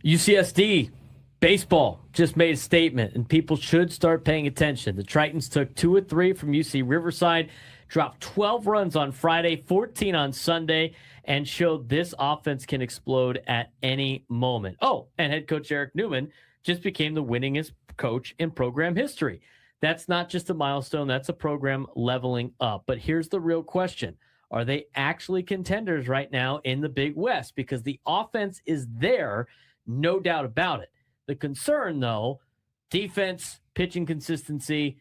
UCSD baseball just made a statement, and people should start paying attention. The Tritons took 2 of 3 from UC Riverside, dropped 12 runs on Friday, 14 on Sunday, and showed this offense can explode at any moment. Oh, and head coach Eric Newman just became the winningest coach in program history. That's not just a milestone. That's a program leveling up. But here's the real question. Are they actually contenders right now in the Big West? Because the offense is there, no doubt about it. The concern, though, defense, pitching consistency,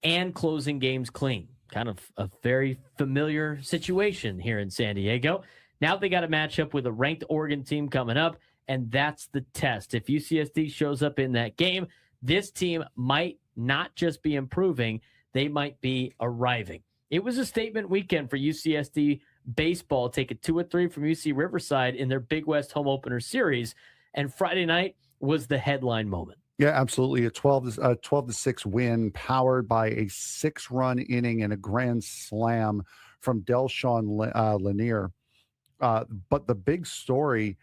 and closing games clean. Kind of a very familiar situation here in San Diego. Now they got to match up with a ranked Oregon team coming up, and that's the test. If UCSD shows up in that game, this team might not just be improving, they might be arriving. It was a statement weekend for UCSD baseball, taking 2 of 3 from UC Riverside in their Big West home opener series, and Friday night was the headline moment. Yeah, absolutely. A 12-6 win powered by a 6-run inning and a grand slam from Delshawn Lanier. But the big story,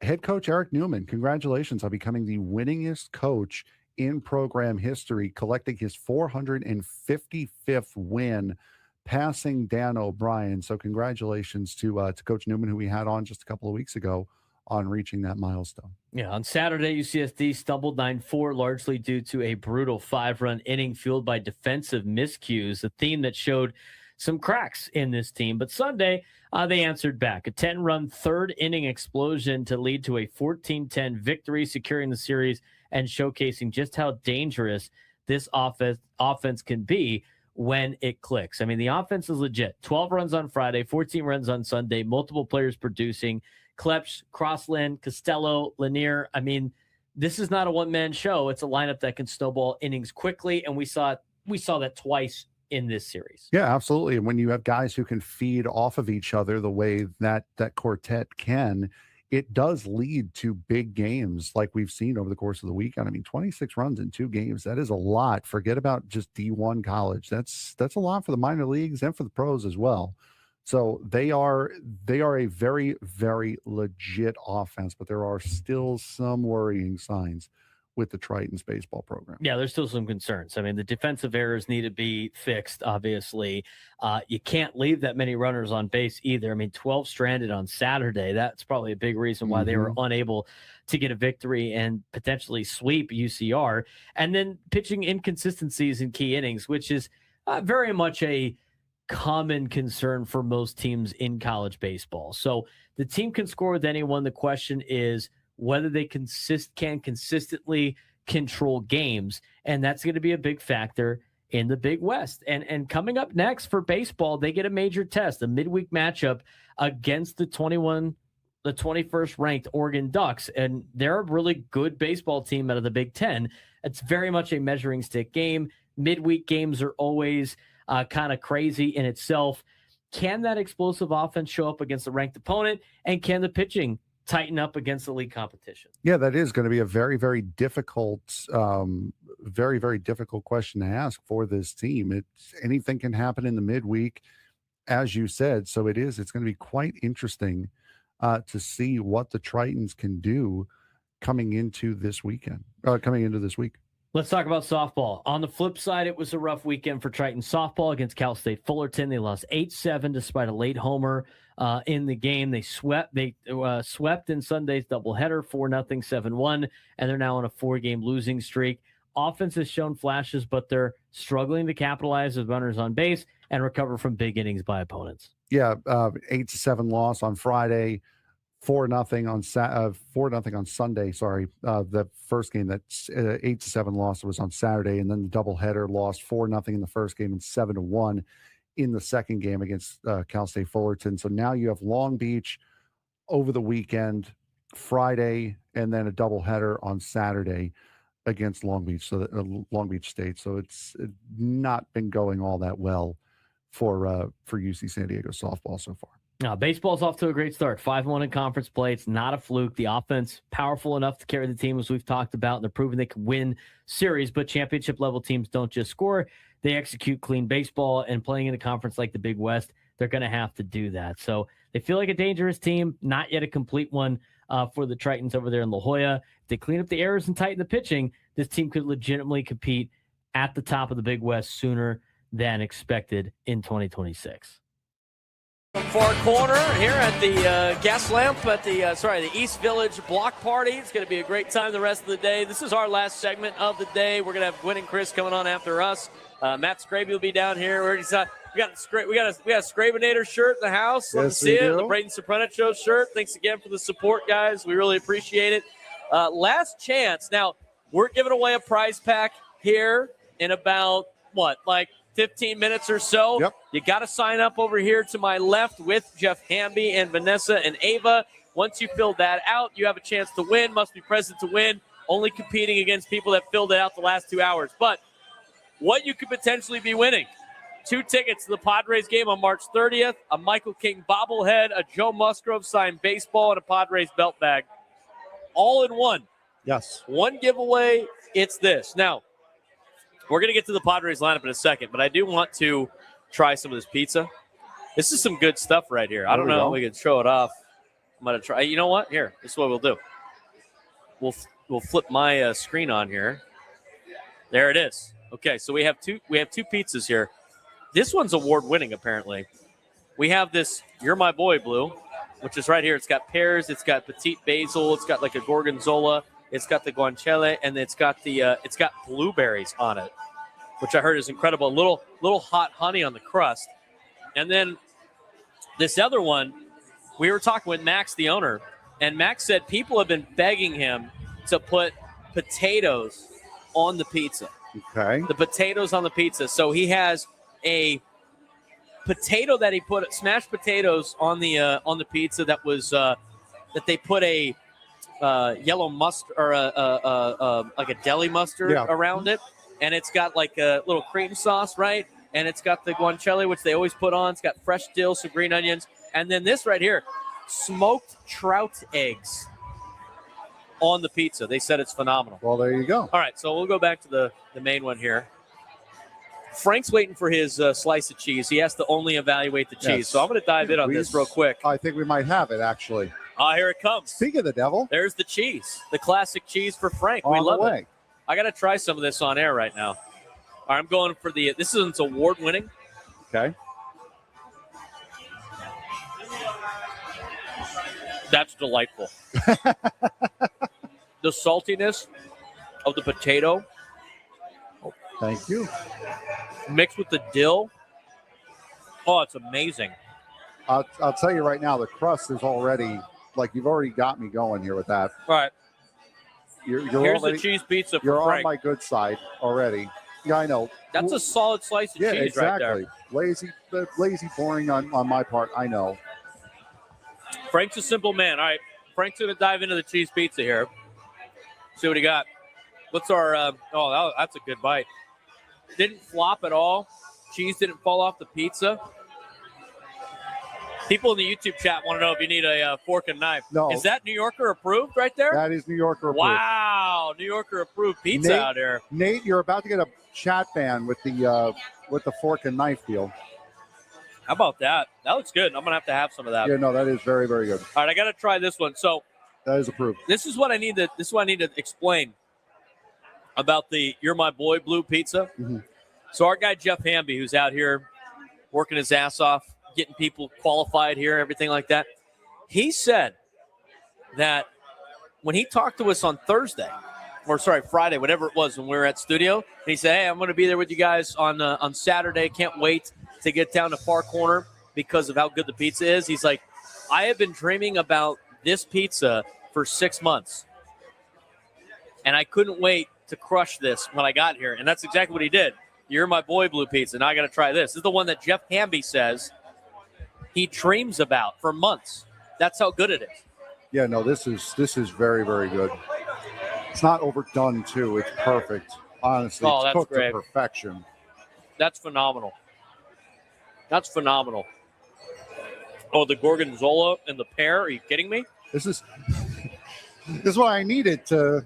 head coach Eric Newman, congratulations on becoming the winningest coach in program history, collecting his 455th win, passing Dan O'Brien. So congratulations to Coach Newman, who we had on just a couple of weeks ago, on reaching that milestone. Yeah, on Saturday, UCSD stumbled 9-4, largely due to a brutal 5-run inning fueled by defensive miscues, a theme that showed some cracks in this team. But Sunday, they answered back. A 10-run third inning explosion to lead to a 14-10 victory, securing the series and showcasing just how dangerous this offense can be when it clicks. I mean, the offense is legit. 12 runs on Friday, 14 runs on Sunday, multiple players producing. Klepsch, Crossland, Costello, Lanier. I mean, this is not a one-man show. It's a lineup that can snowball innings quickly, and we saw that twice in this series. Yeah, absolutely. And when you have guys who can feed off of each other the way that quartet can, it does lead to big games like we've seen over the course of the weekend. I mean, 26 runs in 2 games, that is a lot. Forget about just D1 college. That's a lot for the minor leagues and for the pros as well. So they are a very, very legit offense, but there are still some worrying signs with the Tritons baseball program. Yeah, there's still some concerns. I mean, the defensive errors need to be fixed, obviously. You can't leave that many runners on base either. I mean, 12 stranded on Saturday. That's probably a big reason why they were unable to get a victory and potentially sweep UCR. And then pitching inconsistencies in key innings, which is very much a common concern for most teams in college baseball. So the team can score with anyone. The question is whether they can consistently control games, and that's going to be a big factor in the Big West. And coming up next for baseball, they get a major test, a midweek matchup against the 21st ranked Oregon Ducks, and they're a really good baseball team out of the Big Ten. It's very much a measuring stick game. Midweek games are always kind of crazy in itself. Can that explosive offense show up against a ranked opponent, and can the pitching tighten up against the league competition? Yeah, that is going to be a very, very difficult, very, very difficult question to ask for this team. Anything can happen in the midweek, as you said. So it's going to be quite interesting to see what the Tritons can do coming into this weekend, coming into this week. Let's talk about softball. On the flip side, it was a rough weekend for Triton softball against Cal State Fullerton. They lost 8-7 despite a late homer in the game. They swept in Sunday's doubleheader 4-0, 7-1, and they're now on a 4-game losing streak. Offense has shown flashes, but they're struggling to capitalize with runners on base and recover from big innings by opponents. Yeah, 8-7 loss on Friday. 4-0 on 4-0 on Sunday. Sorry, the first game, that's 8-7 loss was on Saturday, and then the doubleheader lost 4-0 in the first game and 7-1 in the second game against Cal State Fullerton. So now you have Long Beach over the weekend, Friday, and then a doubleheader on Saturday against Long Beach. So Long Beach State. So it's not been going all that well for UC San Diego softball so far. Now, baseball's off to a great start. 5-1 in conference play. It's not a fluke. The offense powerful enough to carry the team, as we've talked about, and they're proving they can win series. But championship-level teams don't just score. They execute clean baseball, and playing in a conference like the Big West, they're going to have to do that. So they feel like a dangerous team, not yet a complete one for the Tritons over there in La Jolla. If they clean up the errors and tighten the pitching, this team could legitimately compete at the top of the Big West sooner than expected in 2026. Far corner here at the gas lamp at the East Village block party. It's going to be a great time the rest of the day. This is our last segment of the day. We're going to have Gwen and Chris coming on after us. Matt Scraby will be down here. We got a Scrabinator shirt in the house. Love to see it. The Braden Surprenant Show shirt. Thanks again for the support, guys. We really appreciate it. Last chance. Now, we're giving away a prize pack here in about, 15 minutes or so. Yep. You got to sign up over here to my left with Jeff Hamby and Vanessa and Ava. Once you fill that out, you have a chance to win. Must be present to win. Only competing against people that filled it out the last 2 hours. But what you could potentially be winning: 2 tickets to the Padres game on March 30th, a Michael King bobblehead, a Joe Musgrove signed baseball, and a Padres belt bag. All in one. Yes. One giveaway. It's this. Now, we're going to get to the Padres lineup in a second, but I do want to try some of this pizza. This is some good stuff right here. I don't know if we can show it off. I'm going to try. You know what? Here, this is what we'll do. We'll flip my screen on here. There it is. Okay, so we have two pizzas here. This one's award-winning, apparently. We have this You're My Boy Blue, which is right here. It's got pears. It's got petite basil. It's got like a gorgonzola. It's got the guanciale, and it's got blueberries on it, which I heard is incredible. A little hot honey on the crust. And then this other one, we were talking with Max, the owner, and Max said people have been begging him to put potatoes on the pizza. Okay. The potatoes on the pizza. So he has a potato that he put, smashed potatoes on the pizza that was that they put a yellow mustard or like a deli mustard around it, and it's got like a little cream sauce, right? And it's got the guanciale, which they always put on. It's got fresh dill, some green onions, and then this right here, smoked trout eggs on the pizza. They said it's phenomenal. Well, there you go. All right, so we'll go back to the main one here. Frank's waiting for his slice of cheese. He has to only evaluate the cheese. Yes. So I'm going to dive in on this real quick. I think we might have it, actually. Here it comes. Speak of the devil. There's the cheese, the classic cheese for Frank. On We love the way. it. I got to try some of this on air right now. All right, I'm going for this is award-winning. Okay. That's delightful. The saltiness of the potato. Thank you. Mixed with the dill. Oh, it's amazing. I'll tell you right now, the crust is already, you've already got me going here with that. All right. Here's Here's the cheese pizza for You're Frank. on my good side already. Yeah, I know. That's a solid slice of cheese right there. Lazy, boring on my part. I know. Frank's a simple man. All right, Frank's going to dive into the cheese pizza here. See what he got. What's our that's a good bite. Didn't flop at all. Cheese didn't fall off the pizza. People in the YouTube chat want to know if you need a fork and knife. No. Is that New Yorker approved right there? That is New Yorker approved. Wow, New Yorker approved pizza out here. Nate, you're about to get a chat ban with the fork and knife deal. How about that? That looks good. I'm going to have some of that. Yeah, no, that is very, very good. All right, I got to try this one. So that is approved. This is what I need to explain. about the You're My Boy Blue Pizza. Mm-hmm. So our guy Jeff Hamby, who's out here working his ass off, getting people qualified here, everything like that, he said that when he talked to us on Friday, whatever it was, when we were at studio, he said, hey, I'm going to be there with you guys on Saturday. Can't wait to get down to Far Corner because of how good the pizza is. He's like, I have been dreaming about this pizza for 6 months, and I couldn't wait to crush this when I got here. And that's exactly what he did. You're My Boy Blue Pizza. Now I got to try this. This is the one that Jeff Hamby says he dreams about for months. That's how good it is. Yeah, no, this is very, very good. It's not overdone, too. It's perfect. Honestly, Oh, it's that's cooked great. to perfection. That's phenomenal. That's phenomenal. Oh, the gorgonzola and the pear. Are you kidding me? This is what I needed to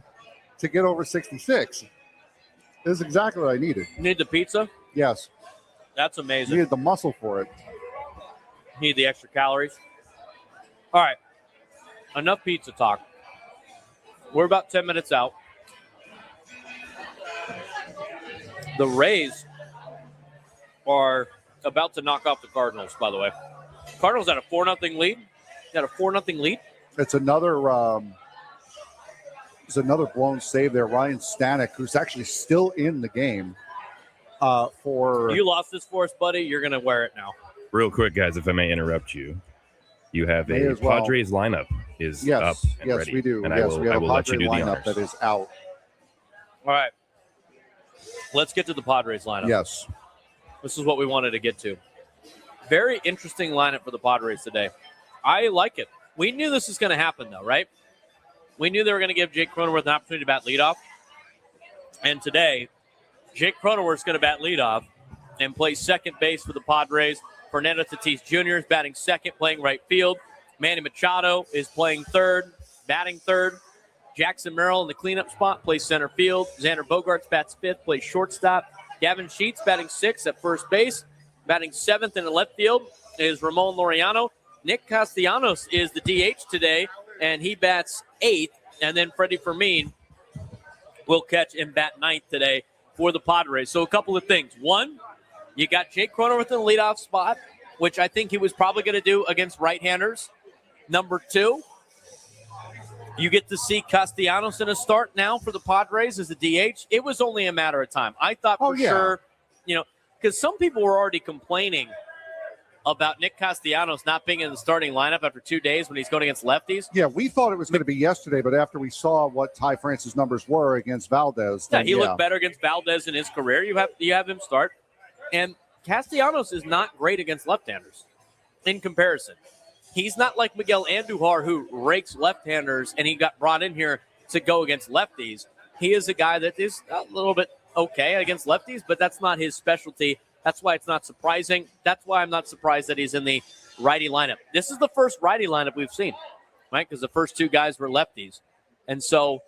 get over 66. This is exactly what I needed. You need the pizza? Yes. That's amazing. Needed the muscle for it. Need the extra calories. All right. Enough pizza talk. We're about 10 minutes out. The Rays are about to knock off the Cardinals, by the way. Cardinals had a 4-0 lead. It's another blown save there. Ryan Stanek, who's actually still in the game. You lost this for us, buddy. You're going to wear it now. Real quick, guys, if I may interrupt you, you have May a as well. Padres lineup is Yes, up and yes, ready. we do. And Yes, we I have will a let you Padre do the lineup honors. that is out. All right. Let's get to the Padres lineup. Yes. This is what we wanted to get to. Very interesting lineup for the Padres today. I like it. We knew this was going to happen, though, right? We knew they were going to give Jake Cronenworth an opportunity to bat leadoff. And today, Jake Cronenworth is going to bat leadoff and play second base for the Padres. Fernando Tatis Jr. is batting second, playing right field. Manny Machado is playing third, batting third. Jackson Merrill in the cleanup spot plays center field. Xander Bogaerts bats fifth, plays shortstop. Gavin Sheets batting sixth at first base. Batting seventh in the left field is Ramon Laureano. Nick Castellanos is the DH today, and he bats eighth. And then Freddie Fermin will catch and bat ninth today for the Padres. So a couple of things. One, you got Jake Cronenworth in the leadoff spot, which I think he was probably going to do against right-handers. Number two, you get to see Castellanos in a start now for the Padres as a DH. It was only a matter of time. I thought for sure, because some people were already complaining about Nick Castellanos not being in the starting lineup after 2 days when he's going against lefties. Yeah, we thought it was going to be yesterday, but after we saw what Ty France's numbers were against Valdez. He looked better against Valdez in his career. You have him start. And Castellanos is not great against left-handers in comparison. He's not like Miguel Andujar, who rakes left-handers, and he got brought in here to go against lefties. He is a guy that is a little bit okay against lefties, but that's not his specialty. That's why it's not surprising. That's why I'm not surprised that he's in the righty lineup. This is the first righty lineup we've seen, right? Because the first two guys were lefties. And so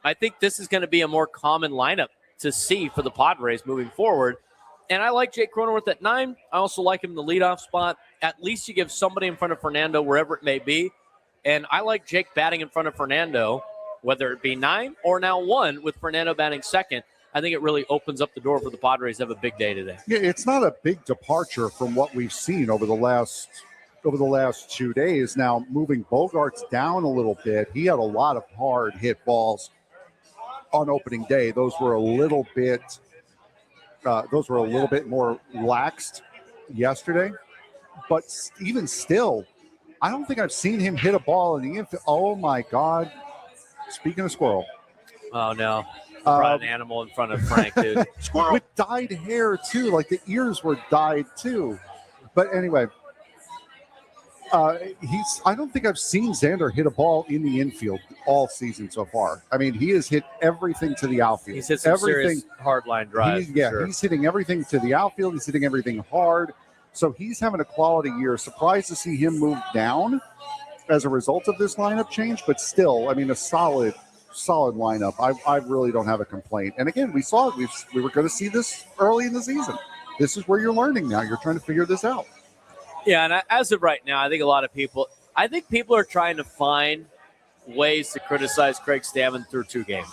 I think this is going to be a more common lineup to see for the Padres moving forward. And I like Jake Cronenworth at 9. I also like him in the leadoff spot. At least you give somebody in front of Fernando wherever it may be. And I like Jake batting in front of Fernando, whether it be 9 or now 1 with Fernando batting second. I think it really opens up the door for the Padres to have a big day today. Yeah, it's not a big departure from what we've seen over the last 2 days. Now, moving Bogaerts down a little bit, he had a lot of hard hit balls on opening day. Those were a little bit more laxed yesterday. But even still, I don't think I've seen him hit a ball in the infield. Oh, my God. Speaking of squirrel. Oh, no. Brought an animal in front of Frank, dude. Squirrel. With dyed hair, too. Like the ears were dyed, too. But anyway, I don't think I've seen Xander hit a ball in the infield all season so far. I mean, he has hit everything to the outfield. He's hit some serious hard line drives. He's hitting everything to the outfield. He's hitting everything hard. So he's having a quality year. Surprised to see him move down as a result of this lineup change, but still, I mean, a solid lineup. I really don't have a complaint. And again, we saw it. We were going to see this early in the season. This is where you're learning now. You're trying to figure this out. Yeah, and as of right now, I think people are trying to find ways to criticize Craig Stammen through 2 games.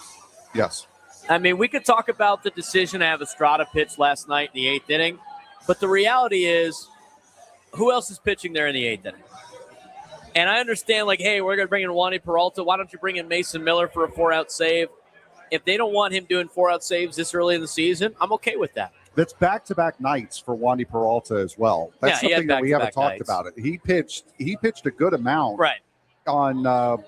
Yes. I mean, we could talk about the decision to have Estrada pitch last night in the 8th inning, but the reality is, who else is pitching there in the 8th inning? And I understand, like, hey, we're going to bring in Wandy Peralta. Why don't you bring in Mason Miller for a 4-out save? If they don't want him doing 4-out saves this early in the season, I'm okay with that. That's back-to-back nights for Wandy Peralta as well. That's something that we haven't talked about. He pitched a good amount right on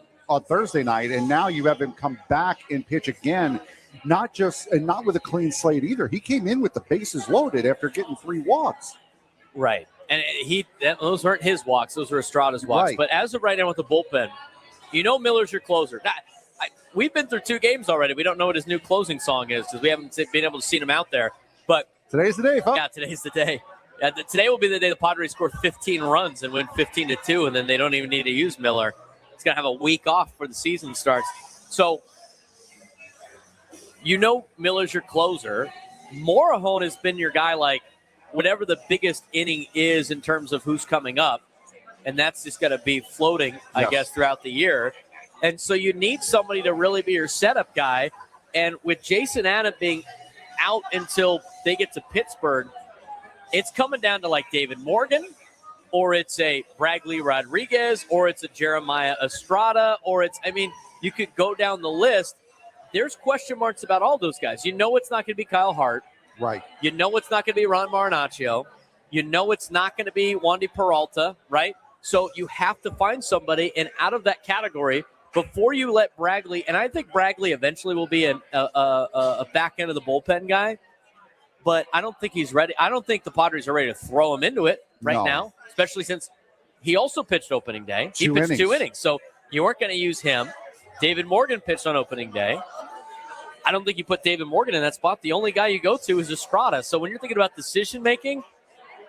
Thursday night, and now you have him come back and pitch again. Not with a clean slate either. He came in with the bases loaded after getting 3 walks. Right. And those weren't his walks. Those were Estrada's walks. Right. But as of right now with the bullpen, Miller's your closer. Now, we've been through 2 games already. We don't know what his new closing song is because we haven't been able to see him out there. But today's the day, folks. Yeah, today's the day. Today will be the day the Padres score 15 runs and win 15-2, and then they don't even need to use Miller. He's going to have a week off before the season starts. So, Miller's your closer. Morejon has been your guy, like, whatever the biggest inning is in terms of who's coming up, and that's just going to be floating, I guess, throughout the year. And so you need somebody to really be your setup guy. And with Jason Anna being out until they get to Pittsburgh, it's coming down to, like, David Morgan, or it's a Bradley Rodriguez, or it's a Jeremiah Estrada, you could go down the list. There's question marks about all those guys. It's not going to be Kyle Hart. Right. It's not going to be Ron Marinaccio. It's not going to be Wandy Peralta, right? So you have to find somebody, and out of that category, before you let Bradley, and I think Bradley eventually will be a back end of the bullpen guy, but I don't think he's ready. I don't think the Padres are ready to throw him into it now, especially since he also pitched opening day. He pitched 2 innings, so you weren't going to use him. David Morgan pitched on opening day. I don't think you put David Morgan in that spot. The only guy you go to is Estrada. So when you're thinking about decision-making,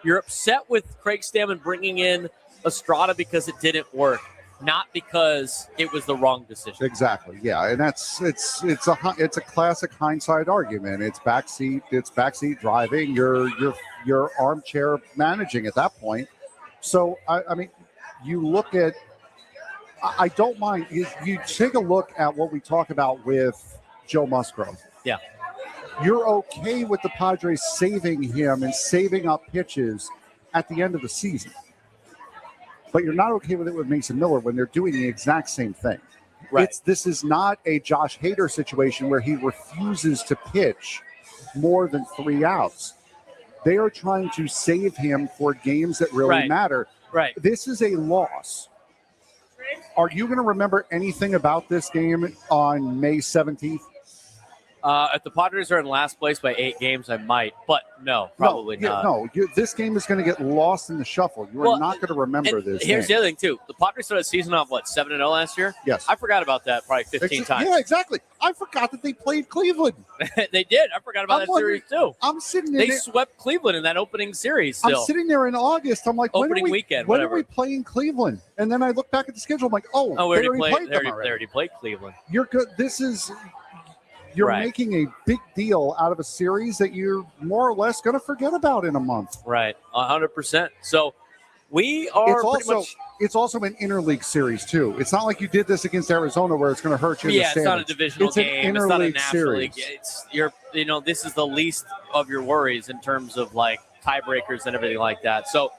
you're upset with Craig Stammen bringing in Estrada because it didn't work, not because it was the wrong decision. Exactly. Yeah, and it's a classic hindsight argument. It's backseat driving. You're armchair managing at that point. So I mean, you look at. I don't mind. You take a look at what we talk about with Joe Musgrove. Yeah. You're okay with the Padres saving him and saving up pitches at the end of the season. But you're not okay with it with Mason Miller when they're doing the exact same thing. Right. This is not a Josh Hader situation where he refuses to pitch more than 3 outs. They are trying to save him for games that really matter. Right. This is a loss. Are you going to remember anything about this game on May 17th? If the Padres are in last place by 8 games, I might. But no, probably not. No, this game is going to get lost in the shuffle. You are not going to remember this Here's game. the other thing, too. The Padres started the season off, 7-0 last year? Yes. I forgot about that probably 15 times. Yeah, exactly. I forgot that they played Cleveland. They did. I forgot about that series, too. I'm sitting there. They swept Cleveland in that opening series still. I'm sitting there in August. I'm like, when are we playing Cleveland? And then I look back at the schedule. I'm like, they already played them already. They already played Cleveland. You're good. You're making a big deal out of a series that you're more or less going to forget about in a month. Right, 100%. So we are It's also an interleague series, too. It's not like you did this against Arizona where it's going to hurt you in the standings. It's not a divisional game. It's not a national series. league. This is the least of your worries in terms of, tiebreakers and everything like that. So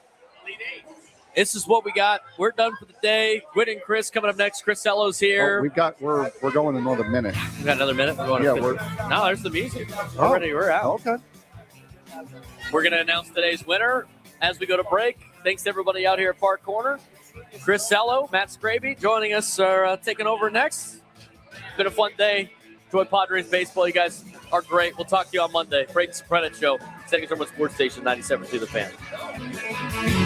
this is what we got. We're done for the day. Gwynn and Chris coming up next. Chris Ello's here. We're going another minute. We got another minute. No, there's the music. We're out. Okay. We're going to announce today's winner as we go to break. Thanks to everybody out here at Park Corner. Chris Ello, Matt Scraby joining us, are taking over next. It's been a fun day. Enjoy Padres baseball. You guys are great. We'll talk to you on Monday. Braden Surprenant Show, Second Terminal Sports Station 97.3 The Fan.